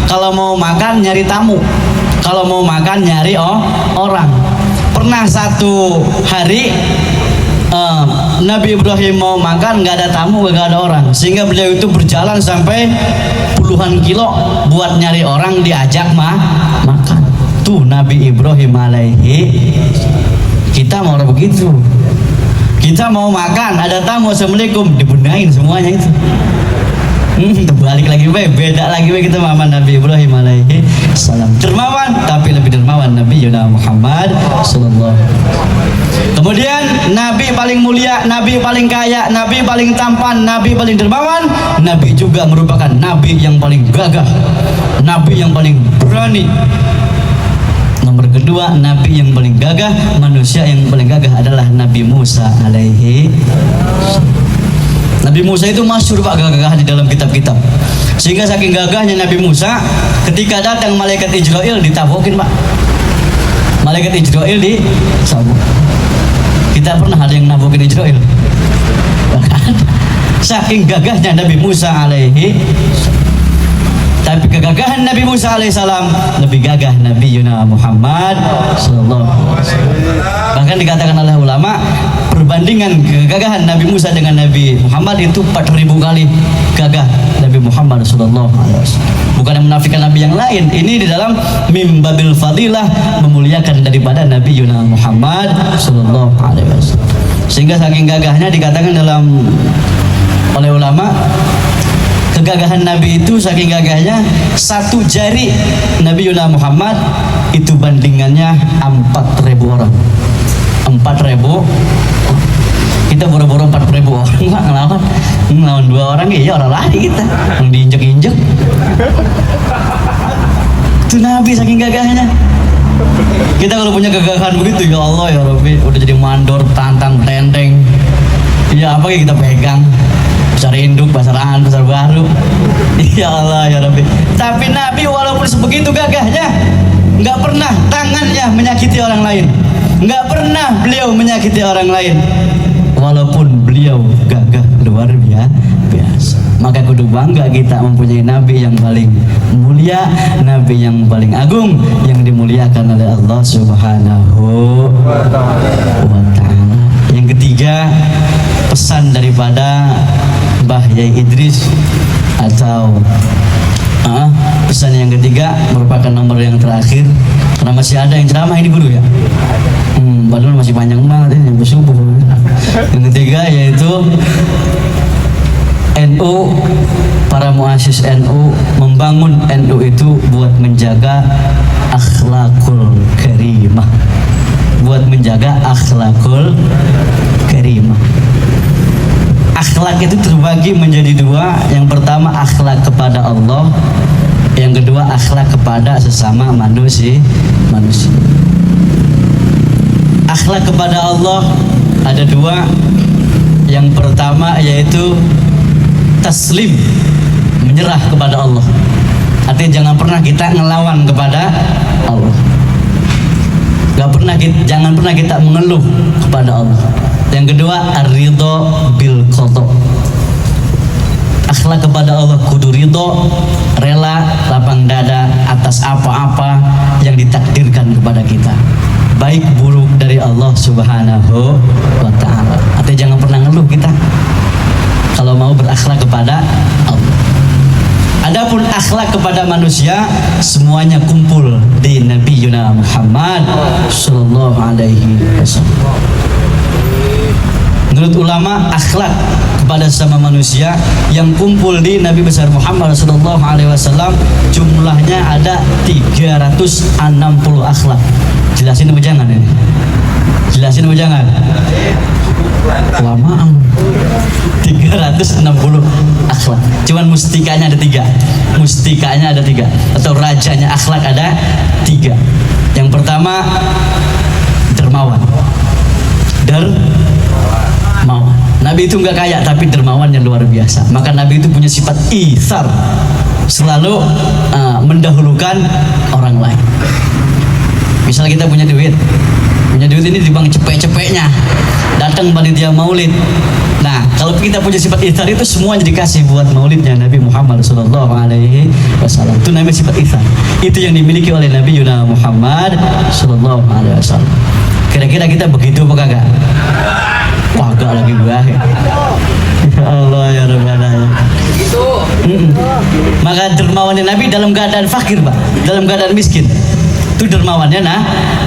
kalau mau makan nyari tamu, kalau mau makan nyari orang. Pernah satu hari Nabi Ibrahim mau makan, nggak ada tamu, nggak ada orang, sehingga beliau itu berjalan sampai puluhan kilo buat nyari orang diajak makan. Tuh Nabi Ibrahim alaihi. Kita mau begitu, kita mau makan, ada tamu, assalamualaikum, dibenahin semuanya itu. Balik lagi beda lagi kita sama Nabi Ibrahim alaihi salam. Dermawan, tapi lebih dermawan Nabi Muhammad sallallahu. Kemudian Nabi paling mulia, Nabi paling kaya, Nabi paling tampan, Nabi paling dermawan, Nabi juga merupakan Nabi yang paling gagah, Nabi yang paling berani. Nomor kedua, Nabi yang paling gagah, manusia yang paling gagah adalah Nabi Musa alaihi salam. Nabi Musa itu masyhur Pak gagah di dalam kitab-kitab. Sehingga saking gagahnya Nabi Musa, ketika datang malaikat Israel ditabokin Pak. Malaikat Israel disabuk. Kita pernah ada yang nabokin Israel? Saking gagahnya Nabi Musa alaihi. Tapi kegagahan Nabi Musa alaihissalam lebih gagah Nabi Muhammad sallallahu alaihi wasallam. Bahkan dikatakan oleh ulama, perbandingan kegagahan Nabi Musa dengan Nabi Muhammad itu 4.000 kali gagah Nabi Muhammad sallallahu alaihi wasallam. Bukan menafikan Nabi yang lain. Ini di dalam mimbabil fadilah, memuliakan daripada Nabi Muhammad sallallahu alaihi wasallam. Sehingga saking gagahnya dikatakan oleh ulama, kegagahan Nabi itu saking gagahnya, satu jari Nabi Muhammad itu bandingannya 4.000 orang. 4.000. Kita boro-boro 4.000 orang ngelawan 2 orang ya orang lari kita yang diinjek-injek. Itu Nabi saking gagahnya. Kita kalau punya gagahan begitu, ya Allah ya Rabbi, udah jadi mandor, tantang, tenteng, ya apa yang kita pegang, pasar induk, pasar ahan, pasar baru, ya Allah ya Rabbi. Tapi Nabi walaupun sebegitu gagahnya, nggak pernah tangannya menyakiti orang lain, nggak pernah beliau menyakiti orang lain, walaupun beliau gagah luar biasa. Maka kudu bangga kita mempunyai Nabi yang paling mulia, Nabi yang paling agung, yang dimuliakan oleh Allah Subhanahu wa ta'ala. Yang ketiga, pesan daripada Mbah Yai Idris, atau pesan yang ketiga merupakan nomor yang terakhir, karena masih ada yang ceramah ini guru ya. Padahal masih panjang banget ini, bersubuh. Yang ketiga yaitu NU, para muassis NU, membangun NU itu buat menjaga akhlakul karimah, buat menjaga akhlakul karimah. Akhlak itu terbagi menjadi 2. Yang pertama akhlak kepada Allah, yang kedua akhlak kepada sesama manusia. Akhlak kepada Allah ada 2. Yang pertama yaitu taslim, menyerah kepada Allah. Artinya jangan pernah kita ngelawan kepada Allah. Jangan pernah kita mengeluh kepada Allah. Yang kedua ar-ridho bil qada. Akhlak kepada Allah kudu ridho, rela, lapang dada atas apa-apa yang ditakdirkan kepada kita, baik buruk dari Allah Subhanahu wa ta'ala. Artinya jangan pernah ngeluh kita kalau mau berakhlak kepada Allah. Adapun akhlak kepada manusia, semuanya kumpul di Nabi Muhammad sallallahu alaihi wasallam. Menurut ulama, akhlak kepada sesama manusia yang kumpul di Nabi besar Muhammad sallallahu alaihi wasallam jumlahnya ada 360 akhlak. Jelasin apa jangan ini? Jelasin apa jangan? Kelamaan. 360 akhlak. Cuman mustikanya ada 3. Mustikanya ada 3. Atau rajanya akhlak ada 3. Yang pertama dermawan. Dermawan. Nabi itu nggak kaya tapi dermawan yang luar biasa. Maka Nabi itu punya sifat itsar, selalu mendahulukan orang lain. Misal kita punya duit ini dibang cepek-cepeknya, datang panitia maulid. Nah, kalau kita punya sifat itsar itu semuanya dikasih buat maulidnya Nabi Muhammad Sallallahu Alaihi Wasallam. Itu namanya sifat itsar. Itu yang dimiliki oleh Nabi Yuna Muhammad Sallallahu Alaihi Wasallam. Kira-kira kita begitu apa kagak? Kagak lagi gua. Ya Allah ya Rabbana. Maka dermawannya Nabi dalam keadaan fakir, Pak, dalam keadaan miskin. Itu dermawannya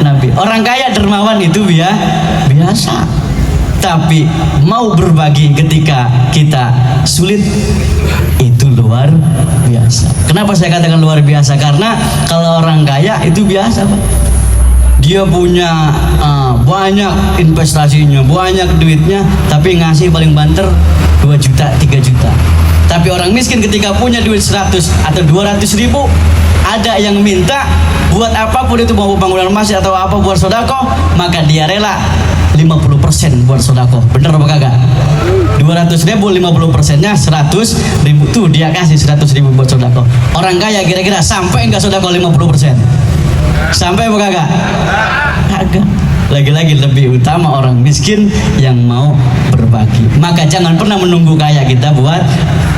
Nabi. Orang kaya dermawan itu biasa. Tapi mau berbagi ketika kita sulit itu luar biasa. Kenapa saya katakan luar biasa? Karena kalau orang kaya itu biasa, Pak. Dia punya banyak investasinya, banyak duitnya, tapi ngasih paling banter 2 juta, 3 juta. Tapi orang miskin ketika punya duit 100 atau 200 ribu, ada yang minta buat apapun itu, mau bangunan masjid atau apa buat sodako, maka dia rela 50% buat sodako. Bener apa kagak? 200 ribu 50%-nya 100 ribu, tuh dia kasih 100 ribu buat sodako. Orang kaya kira-kira sampai enggak sodako 50%? Sampai apa kagak? Kagak. Lagi-lagi lebih utama orang miskin yang mau berbagi. Maka jangan pernah menunggu kaya kita buat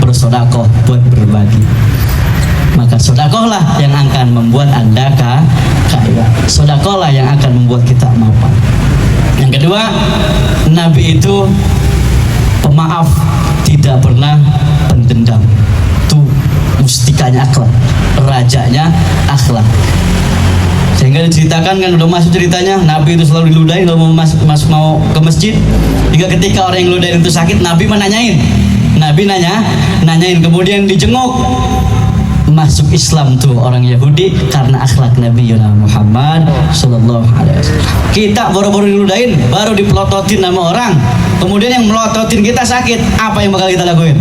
bersodakoh, buat berbagi. Maka sodakohlah yang akan membuat Anda kaya. Sodakohlah yang akan membuat kita mapan. Yang kedua, Nabi itu pemaaf, tidak pernah pendendam. Itu mustikanya akhlak, rajanya akhlak. Sehingga diceritakan kan, udah masuk ceritanya, Nabi itu selalu diludahi kalau mau mau ke masjid. Hingga ketika orang yang ludahin itu sakit, Nabi menanyain. Nabi nanyain, kemudian dijenguk. Masuk Islam tuh orang Yahudi karena akhlak Nabi Muhammad Sallallahu Alaihi Wasallam. Kita baru-baru diludahin, baru dipelototin nama orang, kemudian yang melototin kita sakit, apa yang bakal kita lakuin?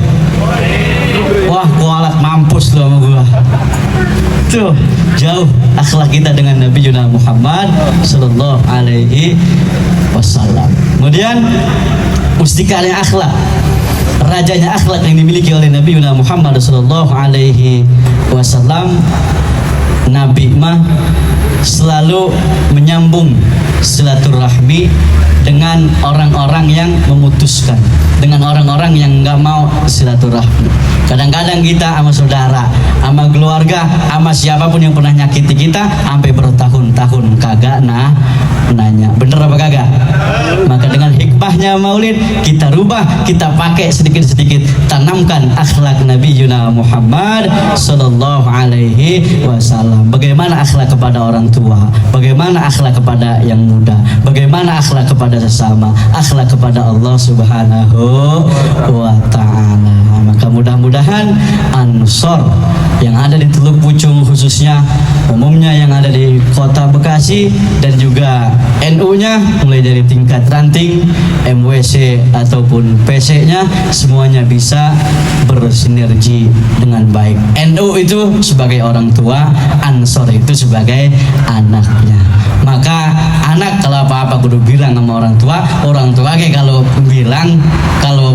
Wah, kualat, mampus lu sama gua. Tuh, jauh akhlak kita dengan Nabi Muhammad Sallallahu Alaihi Wasallam. Kemudian mustikanya akhlak, rajanya akhlak yang dimiliki oleh Nabi Muhammad Sallallahu Alaihi Wasallam. Nabi mah selalu menyambung silaturahmi dengan orang-orang yang memutuskan, dengan orang-orang yang nggak mau silaturahmi. Kadang-kadang kita sama saudara, sama keluarga, sama siapapun yang pernah nyakiti kita, sampai bertahun-tahun kagak nanya. Bener apa kagak? Maka dengan hikmahnya maulid, kita rubah, kita pakai sedikit-sedikit, tanamkan akhlak Nabi Muhammad Sallallahu Alaihi Wasallam. Bagaimana akhlak kepada orang tua, bagaimana akhlak kepada yang muda, bagaimana akhlak kepada sesama, akhlak kepada Allah Subhanahu wa Ta'ala. Maka mudah-mudahan Ansor yang ada di Teluk Pucung, khususnya umumnya yang ada di Kota Bekasi, dan juga NU-nya mulai dari tingkat ranting, MWC ataupun PC-nya, semuanya bisa bersinergi dengan baik. NU itu sebagai orang tua, Ansor itu sebagai anaknya. Maka anak kalau apa-apa kudu bilang sama orang tua kayak kalau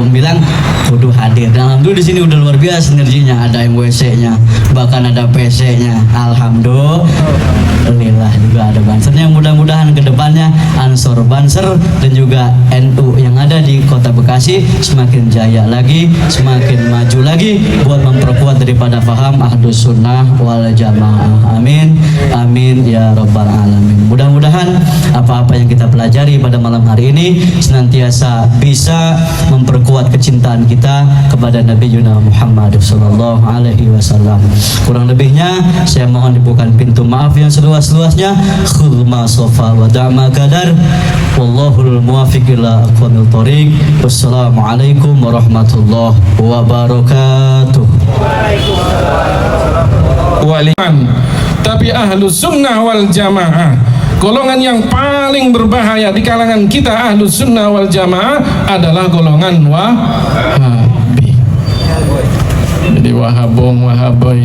bilang kudu hadir. Dan alhamdulillah di sini udah luar biasa sinerginya, ada MWC-nya, bahkan ada PC-nya. Alhamdulillah juga ada bansernya. Mudah-mudahan kedepannya Ansor Banser dan juga NU yang ada di Kota Bekasi semakin jaya lagi, semakin maju lagi buat memperkuat daripada faham Ahlus Sunnah wal Jamaah. Amin, amin ya Rabbal Alamin. Mudah-mudahan apa-apa yang kita pelajari pada malam hari ini senantiasa bisa memperkuat kecintaan kita kepada Nabi Muhammad Sallallahu Alaihi Wasallam. Kurang lebihnya saya mohon dibukakan pintu maaf yang seluas-luasnya. Khudh ma safa wa da'ma qadar. Wallahul muwaffiq ila aqwamil thoriq. Wassalamualaikum warahmatullahi wabarakatuh. Waliman, tapi Ahlus Sunnah wal Jamaah golongan yang paling berbahaya di kalangan kita Ahlus Sunnah wal Jamaah adalah golongan Wahabi. Jadi Wahabong, Wahaboy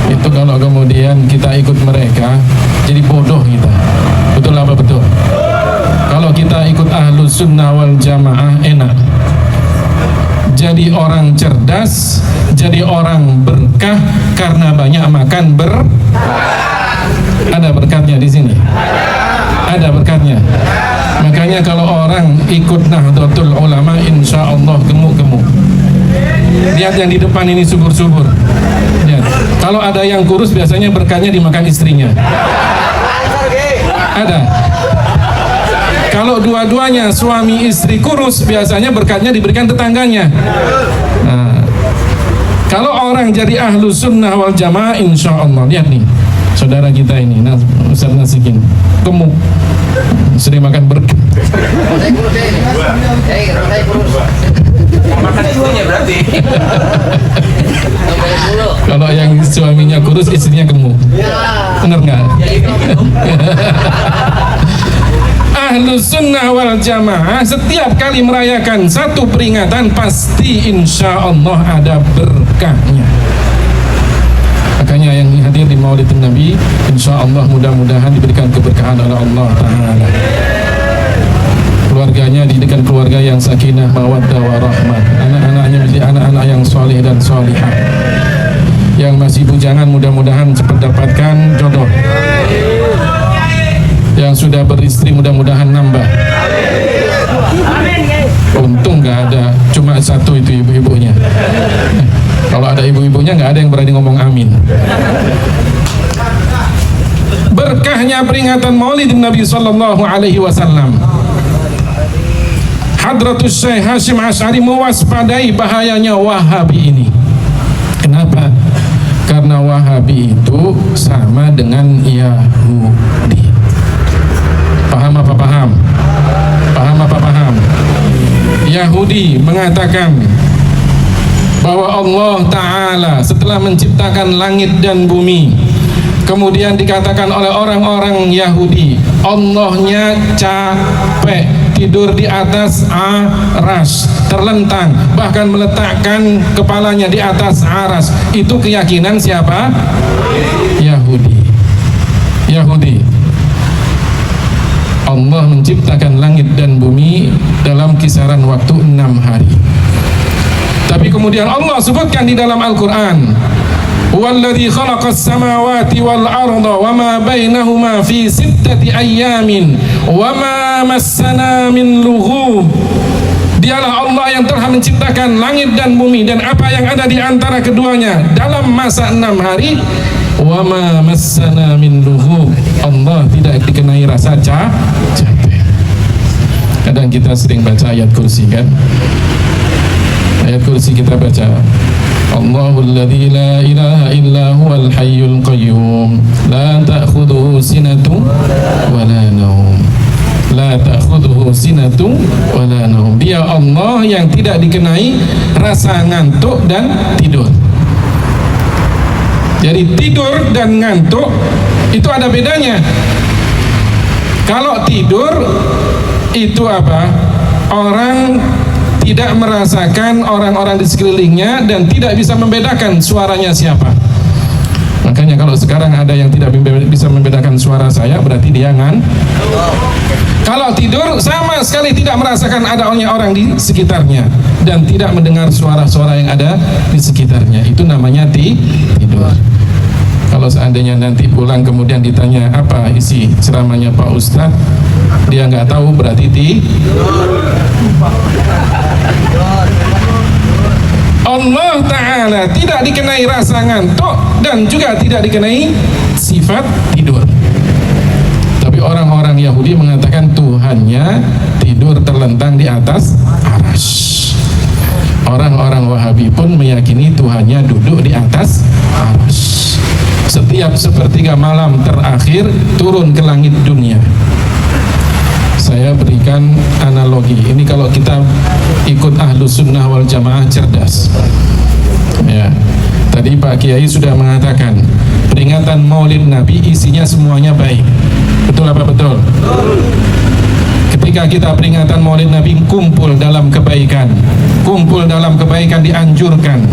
itu kalau kemudian kita ikut mereka jadi bodoh kita. Betul apa betul? Kalau kita ikut Ahlus Sunnah wal Jamaah enak. Jadi orang cerdas, jadi orang berkah karena banyak makan ada berkatnya di sini. Ada berkatnya. Makanya kalau orang ikut Nahdlatul Ulama, insya Allah gemuk-gemuk. Lihat yang di depan ini subur-subur. Lihat. Kalau ada yang kurus biasanya berkatnya dimakan istrinya. Ada. Kalau dua-duanya suami istri kurus, biasanya berkatnya diberikan tetangganya. Nah, kalau orang jadi Ahlus Sunnah wal Jamaah, insya Allah, lihat nih, saudara kita ini, Ustaz Nasikin, gemuk, sering makan berkat. Makan istrinya berarti. Kalau yang suaminya kurus, istrinya gemuk. Bener nggak? Ahlus Sunnah wal Jamaah setiap kali merayakan satu peringatan pasti insya Allah ada berkahnya. Makanya yang hadir di Maulid Nabi insya Allah mudah-mudahan diberikan keberkahan oleh Allah Ta'ala. Keluarganya didikan keluarga yang sakinah, mawaddah, warahmah. Anak-anaknya menjadi anak-anak yang soleh dan solihah. Yang masih bujangan mudah-mudahan cepat dapatkan jodoh. Yang sudah beristri mudah-mudahan nambah. Untung nggak ada, cuma satu itu ibu-ibunya. Kalau ada ibu-ibunya nggak ada yang berani ngomong amin. Berkahnya peringatan Maulid Nabi Sallallahu Alaihi Wasallam. Hadratus Syekh Hashim Asy'ari mewaspadai bahayanya Wahabi ini. Kenapa? Karena Wahabi itu sama dengan Yahudi. Paham apa paham? Paham apa paham? Yahudi mengatakan bahwa Allah Ta'ala setelah menciptakan langit dan bumi, kemudian dikatakan oleh orang-orang Yahudi, Allahnya capek, tidur di atas aras, terlentang, bahkan meletakkan kepalanya di atas aras. Itu keyakinan siapa? Yahudi. Allah menciptakan langit dan bumi dalam kisaran waktu 6 hari. Tapi kemudian Allah sebutkan di dalam Al-Quran, Walladzi khalaqas samawati wal arda wa ma bainahuma fi 6 ayyamin wa ma massana min lughub. Dialah Allah yang telah menciptakan langit dan bumi dan apa yang ada di antara keduanya dalam masa 6 hari. Wa ma massana min lughub. Allah tidak dikenai rasa capek. Kadang kita sering baca ayat kursi kan? Ayat kursi kita baca, Allahul ladzi la ilaha illa huwal hayyul qayyum la ta'khudhuhu sinatun wa la naum. La ta'khudhuhu sinatun wa la naum. Dia Allah yang tidak dikenai rasa ngantuk dan tidur. Jadi tidur dan ngantuk itu ada bedanya. Kalau tidur itu apa? Orang tidak merasakan orang-orang di sekelilingnya dan tidak bisa membedakan suaranya siapa. Makanya kalau sekarang ada yang tidak bisa membedakan suara saya, berarti dia Kalau tidur sama sekali tidak merasakan adanya orang di sekitarnya dan tidak mendengar suara-suara yang ada di sekitarnya. Itu namanya tidur. Kalau seandainya nanti pulang kemudian ditanya apa isi ceramahnya Pak Ustadz, dia nggak tahu, berarti Allah Ta'ala tidak dikenai rasa ngantuk dan juga tidak dikenai sifat tidur. Tapi orang-orang Yahudi mengatakan Tuhannya tidur terlentang di atas arasy. Orang-orang Wahabi pun meyakini Tuhannya duduk di atas arasy. Setiap sepertiga malam terakhir turun ke langit dunia. Saya berikan analogi. Ini kalau kita ikut Ahlus Sunnah wal Jamaah cerdas. Ya. Tadi Pak Kiai sudah mengatakan peringatan Maulid Nabi isinya semuanya baik. Betul apa betul? Ketika kita peringatan Maulid Nabi, kumpul dalam kebaikan. Kumpul dalam kebaikan dianjurkan.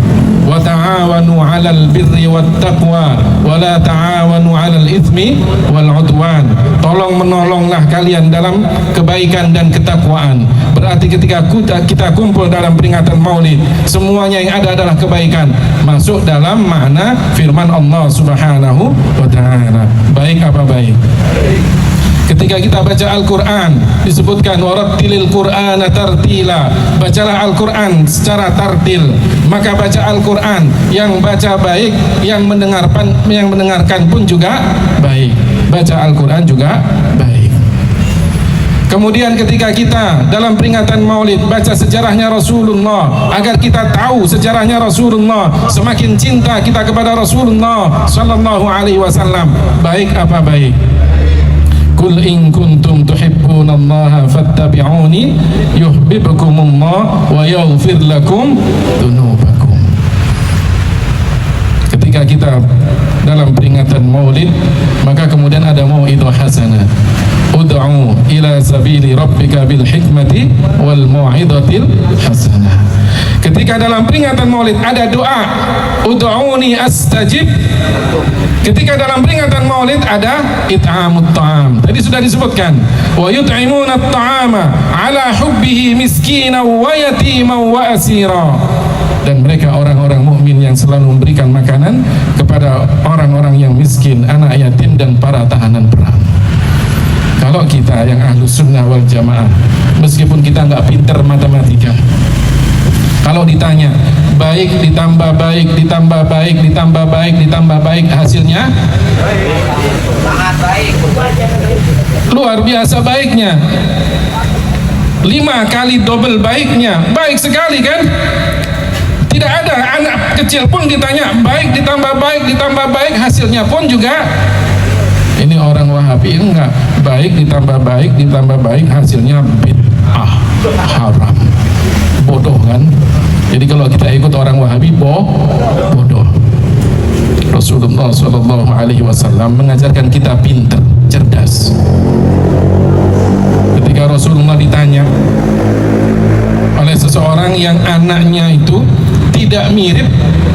Wa ta'awanu 'alal birri wat taqwa wa la ta'awanu 'alal itsmi wal 'udwan. Tolong menolonglah kalian dalam kebaikan dan ketakwaan. Berarti ketika kita kumpul dalam peringatan Maulid, semuanya yang ada adalah kebaikan. Masuk dalam makna firman Allah Subhanahu wa taala. Baik apa baik? Ketika kita baca Al-Quran, disebutkan warattilil Qur'ana tartila, bacalah Al-Quran secara tartil. Maka baca Al-Quran, yang baca baik, yang mendengarkan pun juga baik. Baca Al-Quran juga baik. Kemudian ketika kita dalam peringatan Maulid baca sejarahnya Rasulullah, agar kita tahu sejarahnya Rasulullah, semakin cinta kita kepada Rasulullah sallallahu alaihi wasallam. Baik apa baik? Qul in kuntum tuhibbunallaha fattabi'uni yuhibbukumullah wa yaghfir lakum dzunubakum. Ketika kita dalam peringatan Maulid, maka kemudian ada mau'idhah hasanah. Ud'u ila sabili rabbika bil hikmati wal mau'izatil hasanah. Ketika dalam peringatan Maulid ada doa, ud'uni astajib. Ketika dalam peringatan Maulid ada it'amut ta'am. Tadi sudah disebutkan, wa yut'imuna at-ta'ama ala hubbihi miskinan wa yatiman wa asira. Dan mereka orang-orang mukmin yang selalu memberikan makanan kepada orang-orang yang miskin, anak yatim dan para tahanan perang. Kalau kita yang ahlus sunnah wal jamaah, meskipun kita nggak pinter matematika, kalau ditanya baik ditambah baik ditambah baik ditambah baik ditambah baik, hasilnya sangat baik, luar biasa baiknya, 5 kali double baiknya, baik sekali kan? Tidak ada anak kecil pun ditanya baik ditambah baik, hasilnya pun juga. Ini orang Wahabi enggak, baik ditambah baik hasilnya bid'ah, haram, bodoh kan? Jadi kalau kita ikut orang Wahabi bodoh. Rasulullah sallallahu alaihi wasallam mengajarkan kita pintar, cerdas. Ketika Rasulullah ditanya oleh seseorang yang anaknya itu tidak mirip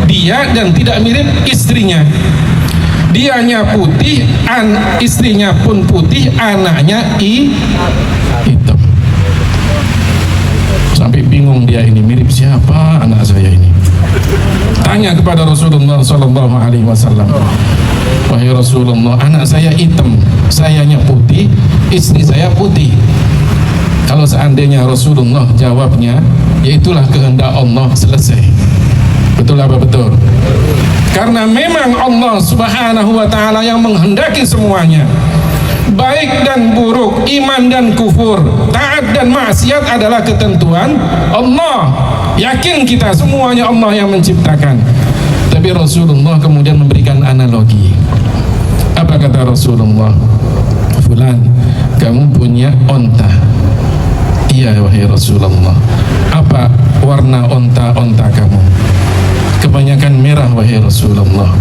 dia dan tidak mirip istrinya, dianya putih, istrinya pun putih, anaknya hitam. Sampai bingung dia, ini mirip siapa anak saya ini? Tanya kepada Rasulullah sallallahu alaihi wasallam, wahai Rasulullah, anak saya hitam, sayanya putih, istri saya putih. Kalau seandainya Rasulullah jawabnya, yaitulah kehendak Allah, selesai. Betul apa betul? Karena memang Allah Subhanahu wa ta'ala yang menghendaki semuanya, baik dan buruk, iman dan kufur, taat dan maksiat adalah ketentuan Allah. Yakin kita semuanya Allah yang menciptakan. Tapi Rasulullah kemudian memberikan analogi. Apa kata Rasulullah? Fulan, kamu punya onta. Iya wahai Rasulullah. Apa warna onta kamu? Kebanyakan merah wahai Rasulullah.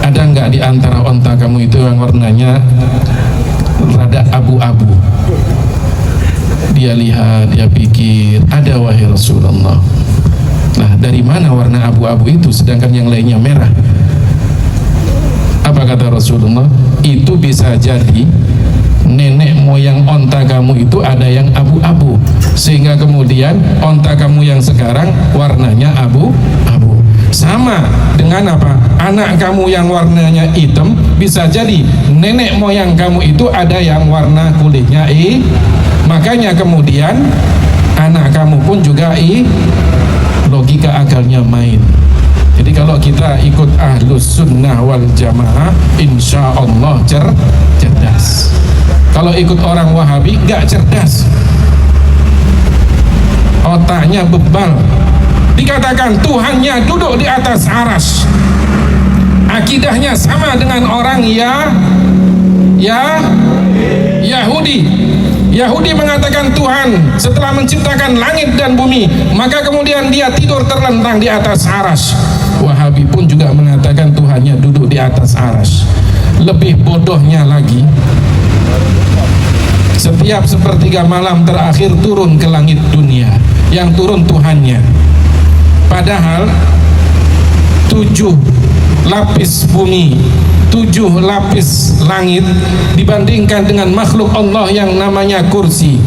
Ada enggak di antara onta kamu itu yang warnanya rada abu-abu? Dia lihat, dia pikir, ada wahai Rasulullah. Nah, dari mana warna abu-abu itu sedangkan yang lainnya merah? Apa kata Rasulullah? Itu bisa jadi nenek moyang onta kamu itu ada yang abu-abu, sehingga kemudian onta kamu yang sekarang warnanya abu-abu. Sama dengan apa? Anak kamu yang warnanya hitam, bisa jadi nenek moyang kamu itu ada yang warna kulitnya makanya kemudian anak kamu pun juga logika akalnya main. Jadi kalau kita ikut ahlus sunnah wal jamaah, insya Allah cerdas. Kalau ikut orang Wahabi gak cerdas, otaknya bebal. Dikatakan Tuhannya duduk di atas aras, akidahnya sama dengan orang Yahudi mengatakan Tuhan setelah menciptakan langit dan bumi, maka kemudian dia tidur terlentang di atas aras. Wahabi pun juga mengatakan Tuhannya duduk di di atas arsy. Lebih bodohnya lagi, setiap sepertiga malam terakhir turun ke langit dunia, yang turun Tuhannya. Padahal 7 lapis bumi, 7 lapis langit dibandingkan dengan makhluk Allah yang namanya kursi.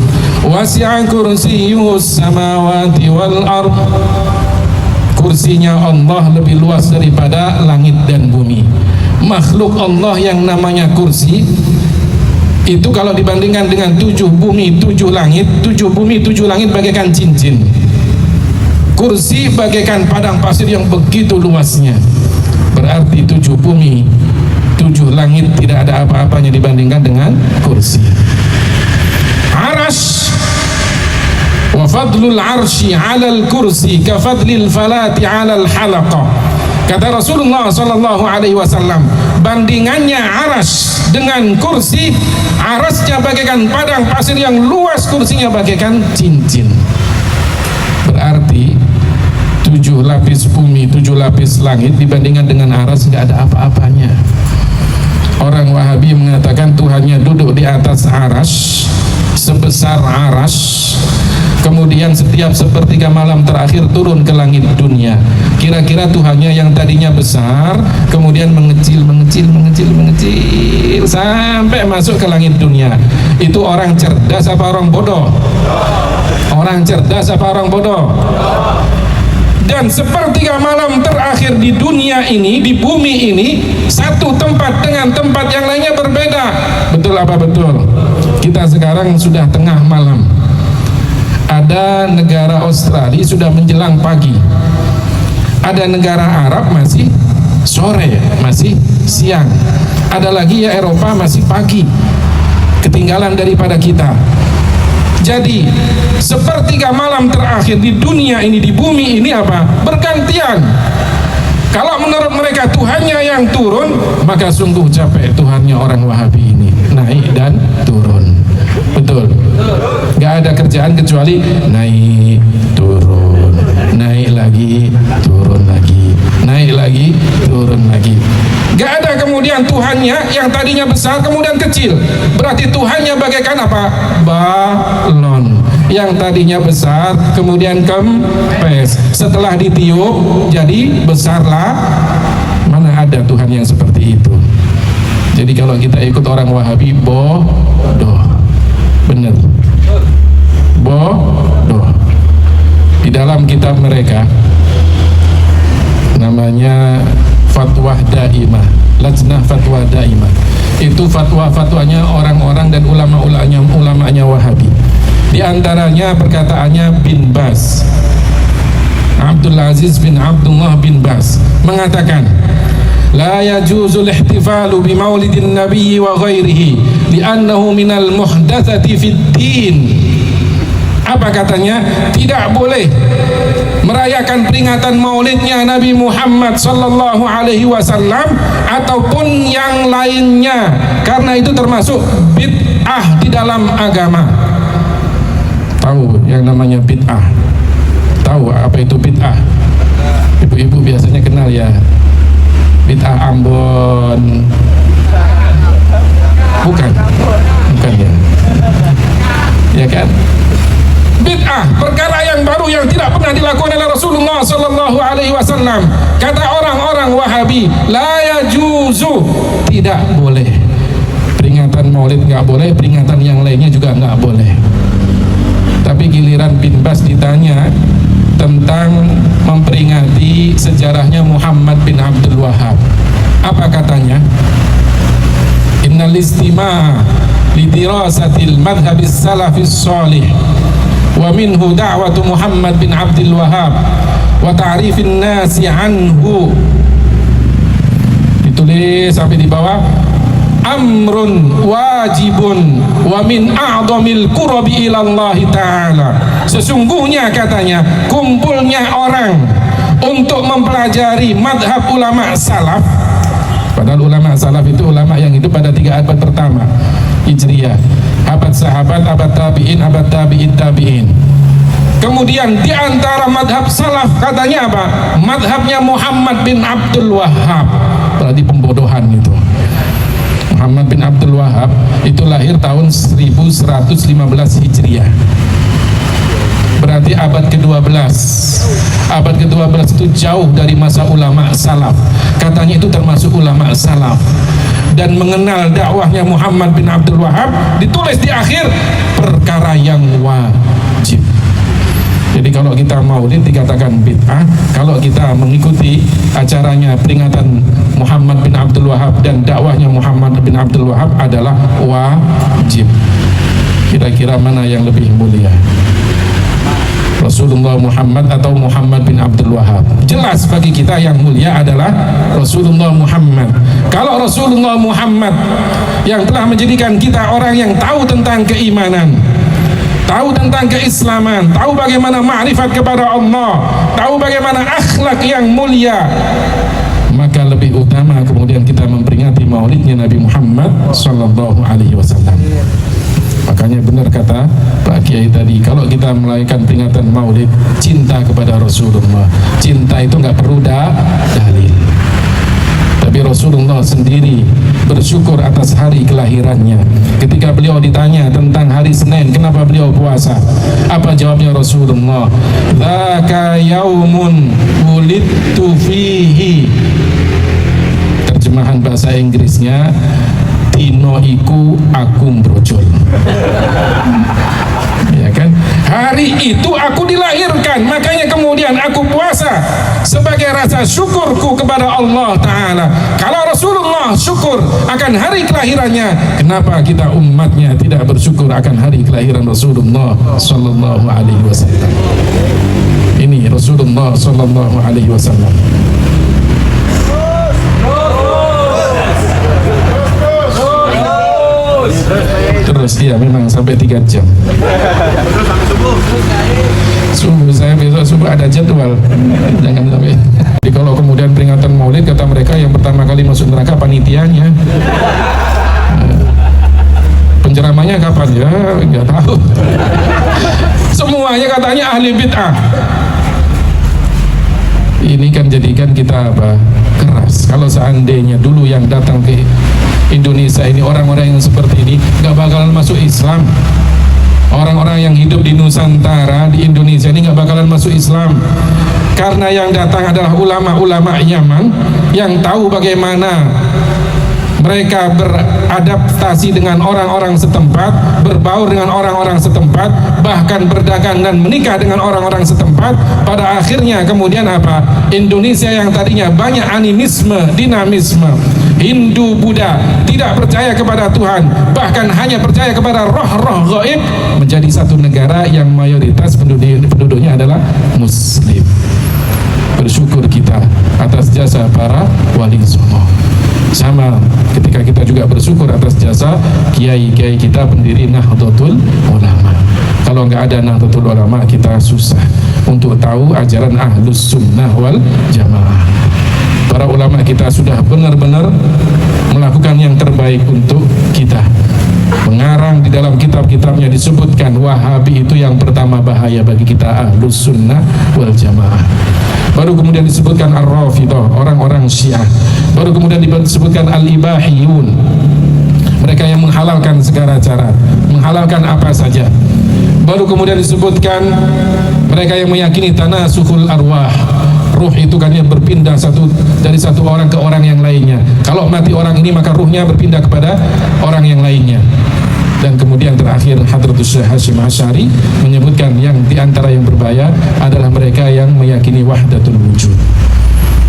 Wasi'a kursiyyus samawati wal ardh. Kursinya Allah lebih luas daripada langit dan bumi. Makhluk Allah yang namanya kursi itu kalau dibandingkan dengan 7 bumi 7 langit, 7 bumi 7 langit bagaikan cincin. Kursi bagaikan padang pasir yang begitu luasnya. Berarti 7 bumi 7 langit tidak ada apa-apanya dibandingkan dengan kursi. Arash wa fadlul arsy 'alal kursi ka fadlil falati 'alal halaqah. Kata Rasulullah sallallahu alaihi wasallam, bandingannya aras dengan kursi, arasnya bagaikan padang pasir yang luas, kursinya bagaikan cincin. Berarti 7 lapis bumi, 7 lapis langit dibandingkan dengan aras nggak ada apa-apanya. Orang Wahabi mengatakan Tuhannya duduk di atas aras sebesar aras, kemudian setiap sepertiga malam terakhir turun ke langit dunia. Kira-kira Tuhannya yang tadinya besar kemudian mengecil sampai masuk ke langit dunia. Itu orang cerdas apa orang bodoh? Orang cerdas apa orang bodoh? Dan sepertiga malam terakhir di dunia ini, di bumi ini, satu tempat dengan tempat yang lainnya berbeda. Betul apa betul? Kita sekarang sudah tengah malam. Ada negara Australia sudah menjelang pagi. Ada negara Arab masih sore, masih siang. Ada lagi ya Eropa masih pagi. Ketinggalan daripada kita. Jadi sepertiga malam terakhir di dunia ini, di bumi ini apa? Bergantian. Kalau menurut mereka Tuhannya yang turun, maka sungguh capek Tuhannya orang Wahabi ini, naik dan turun. Betul. Gak ada kerjaan kecuali naik, turun, naik lagi, turun lagi, naik lagi, turun lagi. Gak ada kemudian Tuhannya yang tadinya besar kemudian kecil. Berarti Tuhannya bagaikan apa? Balon. Yang tadinya besar kemudian kempes. Setelah ditiup jadi besarlah. Mana ada Tuhan yang seperti itu? Jadi kalau kita ikut orang Wahabi bodoh. Benar. Bodoh. Di dalam kitab mereka namanya Fatwa Daimah, Lajnah Fatwa Daimah. Itu fatwa-fatwanya orang-orang dan ulama-ulamanya Wahabi. Di antaranya perkataannya bin Baz, Abdul Aziz bin Abdullah bin Baz mengatakan, la yajuzul ihtifalu bi maulidin nabiyyi wa ghairihi li'annahu minal muhdatsati fid din. Apa katanya? Tidak boleh merayakan peringatan maulidnya Nabi Muhammad sallallahu alaihi wasallam ataupun yang lainnya, karena itu termasuk bid'ah di dalam agama. Tahu yang namanya bid'ah? Tahu apa itu bid'ah? Ibu-ibu biasanya kenal ya, bid'ah Ambon. Bukan ya. Ya kan? Bid'ah, perkara yang baru yang tidak pernah dilakukan oleh Rasulullah sallallahu alaihi wasallam. Kata orang-orang Wahabi, la yajuzu, tidak boleh. Peringatan Maulid enggak boleh, peringatan yang lainnya juga enggak boleh. Tapi giliran bin Baz ditanya tentang memperingati sejarahnya Muhammad bin Abdul Wahhab. Apa katanya? Innal istima'a li dirasatil madhhabis salafis shalih wa minhu da'watu Muhammad bin Abdul Wahhab wa ta'rifin nasi anhu. Ditulis sampai di bawah, amrun wajibun wa min a'dhamil qurbi ila Allah taala. Sesungguhnya katanya kumpulnya orang untuk mempelajari madhab ulama salaf. Padahal ulama salaf itu ulama yang hidup pada 3 abad pertama Hijriah, abad sahabat, abad tabi'in, abad tabi'in tabi'in. Kemudian di antara madhab salaf katanya apa? Madhabnya Muhammad bin Abdul Wahhab. berarti pembodohan itu. Muhammad bin Abdul Wahab itu lahir tahun 1115 Hijriah, berarti abad ke-12. Abad ke-12 itu jauh dari masa ulama salaf, katanya itu termasuk ulama salaf. Dan mengenal dakwahnya Muhammad bin Abdul Wahab ditulis di akhir perkara yang wajib. Jadi kalau kita maulid dikatakan bid'ah, kalau kita mengikuti acaranya peringatan Muhammad bin Abdul Wahab dan dakwahnya Muhammad bin Abdul Wahab adalah wajib. Kira-kira mana yang lebih mulia, Rasulullah Muhammad atau Muhammad bin Abdul Wahab? Jelas bagi kita yang mulia adalah Rasulullah Muhammad. Kalau Rasulullah Muhammad yang telah menjadikan kita orang yang tahu tentang keimanan, tahu tentang keislaman, tahu bagaimana ma'rifat kepada Allah, tahu bagaimana akhlak yang mulia, maka lebih utama kemudian kita memperingati maulidnya Nabi Muhammad sallallahu alaihi wasallam. Makanya benar kata Pak Kiai tadi, kalau kita melakukan peringatan maulid, cinta kepada Rasulullah. Cinta itu nggak perlu dalil. Tapi Rasulullah sendiri bersyukur atas hari kelahirannya. Ketika beliau ditanya tentang hari Senin, kenapa beliau puasa? Apa jawabnya Rasulullah? Dzaka yaumun wulidtu fihi. Terjemahan bahasa Inggrisnya, dino iku aku brojol. Ya kan? Hari itu aku dilahirkan, makanya kemudian aku puasa sebagai rasa syukurku kepada Allah Ta'ala. Kalau Rasulullah syukur akan hari kelahirannya, kenapa kita umatnya tidak bersyukur akan hari kelahiran Rasulullah Sallallahu Alaihi Wasallam? Ini Rasulullah Sallallahu Alaihi Wasallam. Terus iya memang sampai 3 jam. Subuh saya besok subuh ada jadwal. Jangan sampai. Jadi kalau kemudian peringatan maulid, kata mereka yang pertama kali masuk neraka panitianya. Penceramanya kapan ya? Nggak tahu. Semuanya katanya ahli bid'ah. Ini kan jadikan kita apa? Keras. Kalau seandainya dulu yang datang ke Indonesia ini orang-orang yang seperti ini nggak bakalan masuk Islam. Orang-orang yang hidup di Nusantara, di Indonesia ini nggak bakalan masuk Islam, karena yang datang adalah ulama-ulama Yaman yang tahu bagaimana mereka beradaptasi dengan orang-orang setempat, berbaur dengan orang-orang setempat, bahkan berdagang dan menikah dengan orang-orang setempat. Pada akhirnya kemudian apa? Indonesia yang tadinya banyak animisme, dinamisme, Hindu, Buddha, tidak percaya kepada Tuhan, bahkan hanya percaya kepada roh-roh gaib, menjadi satu negara yang mayoritas penduduknya adalah Muslim. Bersyukur kita atas jasa para wali songo. Sama ketika kita juga bersyukur atas jasa kiai-kiai kita pendiri Nahdlatul Ulama. Kalau nggak ada Nahdlatul Ulama, kita susah untuk tahu ajaran Ahlus Sunnah wal Jamaah. Para ulama kita sudah benar-benar melakukan yang terbaik untuk kita. Mengarang di dalam kitab-kitabnya disebutkan Wahabi itu yang pertama bahaya bagi kita, Ahlus Sunnah wal Jamaah. Baru kemudian disebutkan Ar-Rafidhah, orang-orang Syiah. Baru kemudian disebutkan Al-Ibahiyun, mereka yang menghalalkan segala cara, menghalalkan apa saja. Baru kemudian disebutkan mereka yang meyakini tanasukhul arwah, ruh itu kan yang berpindah dari satu orang ke orang yang lainnya. Kalau mati orang ini maka ruhnya berpindah kepada orang yang lainnya. Dan kemudian terakhir Hadratus Syekh Hasyim Asy'ari menyebutkan yang diantara yang berbahaya adalah mereka yang meyakini wahdatul wujud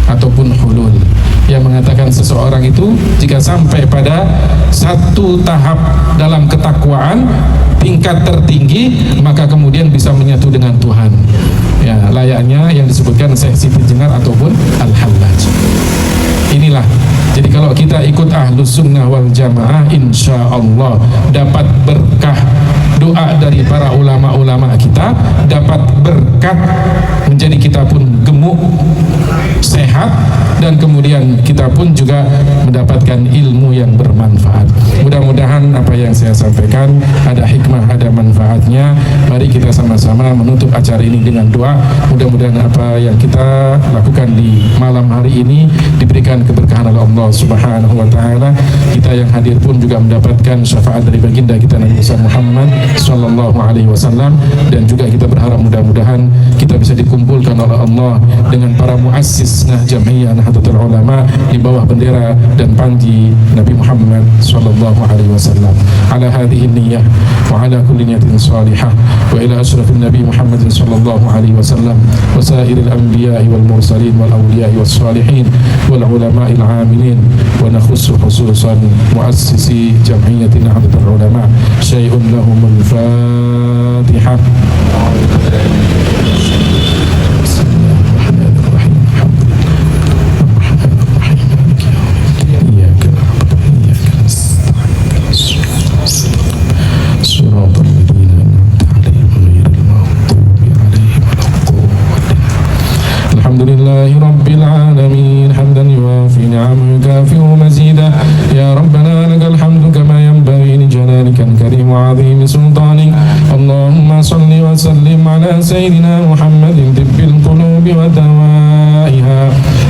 ataupun hulul, yang mengatakan seseorang itu jika sampai pada satu tahap dalam ketakwaan tingkat tertinggi, maka kemudian bisa menyatu dengan Tuhan. Ya, layaknya yang disebutkan Syekh Siti Jenar ataupun Al-Hallaj. Inilah, jadi kalau kita ikut Ahlus Sunnah wal Jamaah, insya Allah dapat berkah doa dari para ulama-ulama kita, dapat berkat menjadi kita pun gemuk, sehat, dan kemudian kita pun juga mendapatkan ilmu yang bermanfaat. Mudah-mudahan apa yang saya sampaikan ada hikmah, ada manfaatnya. Mari kita sama-sama menutup acara ini dengan doa. Mudah-mudahan apa yang kita lakukan di malam hari ini diberikan keberkahan dimudahkan oleh Allah Subhanahu wa taala. Kita yang hadir pun juga mendapatkan syafaat dari baginda kita Nabi Muhammad sallallahu alaihi wasallam, dan juga kita berharap mudah-mudahan kita bisa dikumpulkan oleh Allah dengan para muassis Jam'iyah Nahdlatul Ulama di bawah bendera dan panji Nabi Muhammad sallallahu alaihi wasallam. Ala hadhihi niyyah wa ala kulli niyatin salihah wa ila asyrafin Nabi Muhammad sallallahu alaihi wasallam wa sairil anbiya'i wal mursalin wal awliya'i was salihin wal ulama'il 'amilin wa nakhussu khususan muassisi Jam'iyyah Nahdlatul Ulama syai'un lahumul Fatihah. Alhamdulillahi Rabbil Alamin hamdan yuwafi ni'amahu yukafi'u mazida ya Rabbana lakal hamdu kama yanbaghi li jalalikal karim wa 'azimi sultanik. Allahumma salli wa sallim ala sayyidina Muhammadin tibbil qulubi wa dawaiha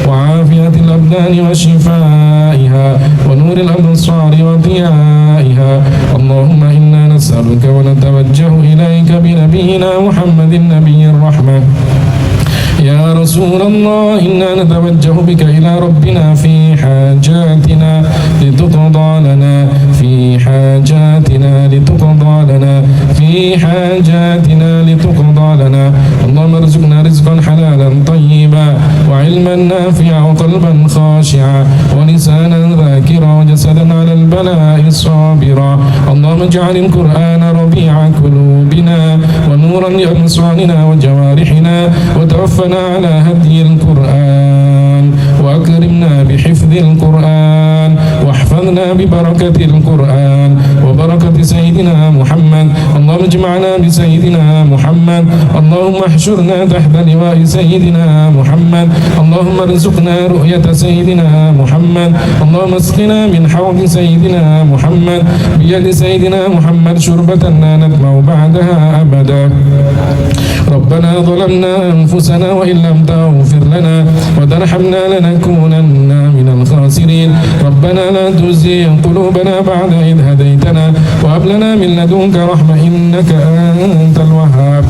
wa 'afiyatil abdani wa shifaiha wa nuril absari wa diyaiha. Allahumma inna nas'aluka wa natawajjahu ilayka bi nabiyyina Muhammadin nabiyyir rahmah. يا رسول الله إنا نتوجه بك إلى ربنا في حاجاتنا لتقضى لنا في حاجاتنا لتقضى لنا في حاجاتنا لتقضى لنا. اللهم ارزقنا رزقا حلالا طيبا وعلما نافعا وقلبا خاشعا ولسانا ذاكرا وجسدا على البلاء صابرا. اللهم اجعل القرآن ربيع قلوبنا ونورا لأبصارنا وجوارحنا وتوفنا على هدي القرآن وأكرمنا بحفظ القرآن واحفظنا ببركة القرآن وبركة سيدنا محمد. اللهم اجمعنا بسيدنا محمد. اللهم احشرنا تحت لواء سيدنا محمد. اللهم ارزقنا رؤية سيدنا محمد. اللهم اسقنا من حوض سيدنا محمد بيد سيدنا محمد شربة لا نطمع بعدها أبدا. ربنا ظلمنا أنفسنا وإن لم تغفر لنا وترحمنا لنكونن من الخاسرين. ربنا لا تزغ قلوبنا بعد إذ هديتنا وهب لنا من لدنك رحمة إنك أنت الوهاب.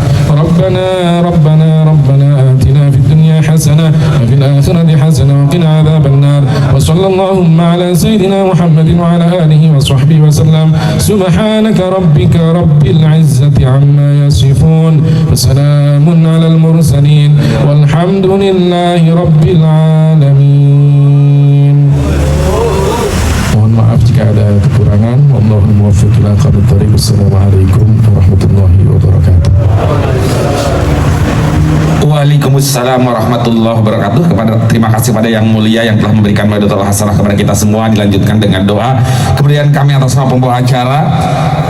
ربنا آتنا في الدنيا حسنة وفي الآخرة حسنة وقنا عذاب النار. وصلى اللهم على سيدنا محمد وعلى آله وصحبه وسلم. سبحانك ربك رب العزة عما يصفون وسلام على المرسلين والحمد لله رب العالمين. Mohon maaf jika ada kekurangan. Wallahul muwaffiq ila aqwamit thoriq. Wassalamualaikum warahmatullahi wabarakatuh. Waalaikumsalam warahmatullahi wabarakatuh. Terima kasih pada yang mulia yang telah memberikan maidatul hasanah kepada kita semua. Dilanjutkan dengan doa. Kemudian kami atas nama pembawa acara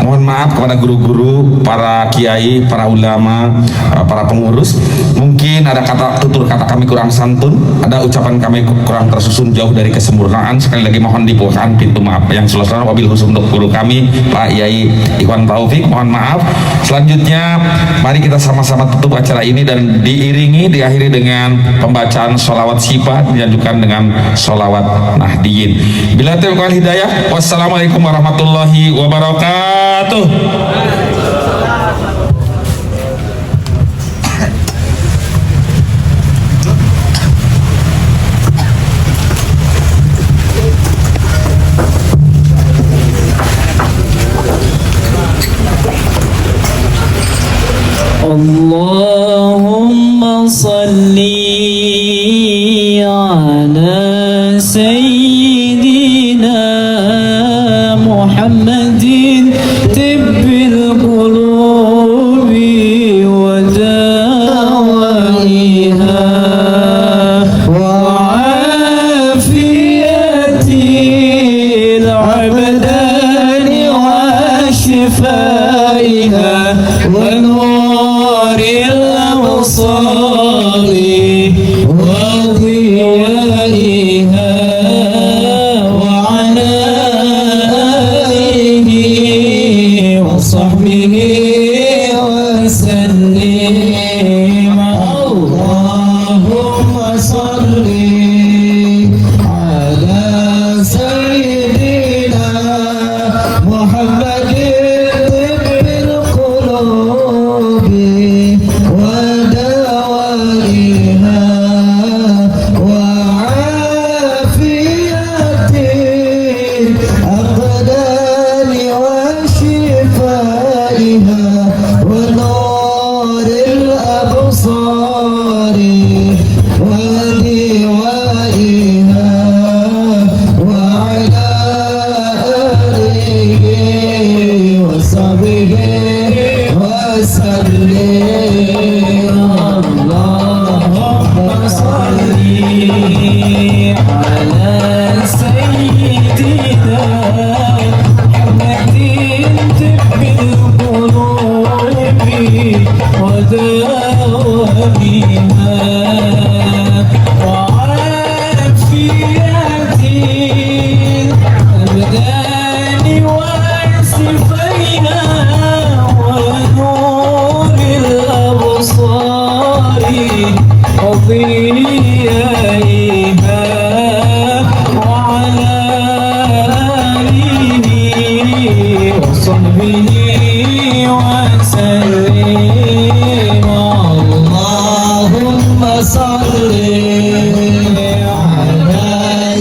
mohon maaf kepada guru-guru, para kiai, para ulama, para pengurus. Mungkin ada tutur kata kami kurang santun, ada ucapan kami kurang tersusun jauh dari kesempurnaan. Sekali lagi mohon dibukakan pintu maaf yang seluas-luasnya. Wabil khusus untuk guru kami Pak Yai Ikhwan Taufik, mohon maaf. Selanjutnya mari kita sama-sama tutup acara ini dan diakhiri dengan pembacaan sholawat syifa, dilanjutkan dengan sholawat nahdiyin. Bila taufiq wal hidayah. Wassalamualaikum warahmatullahi wabarakatuh. Allahumma salli ala sayyidina Muhammadin tibbil qulubi wa dawaiha wa afiyatil abdani wa shifaiha wa وضيائها وعلى آله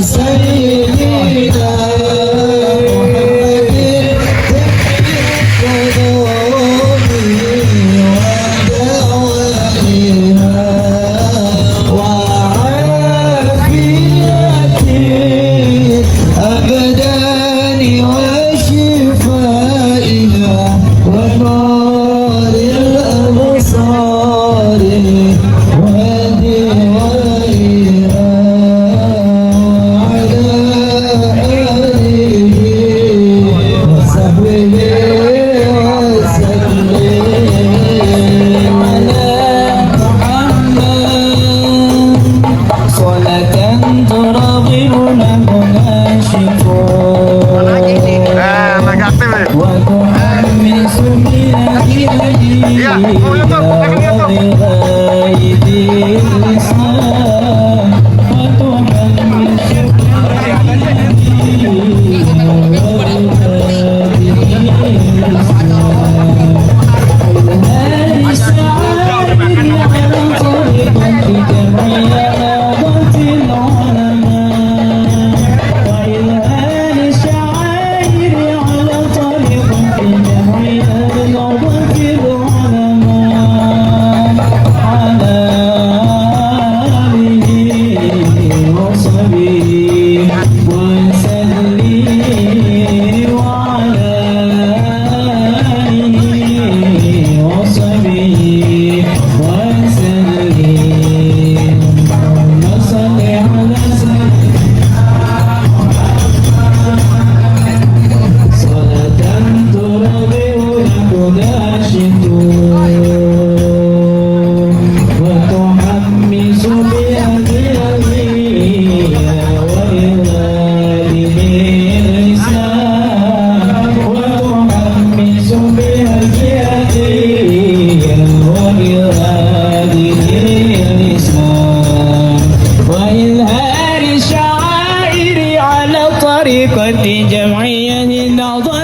سيدنا طريقة جمعية نهضة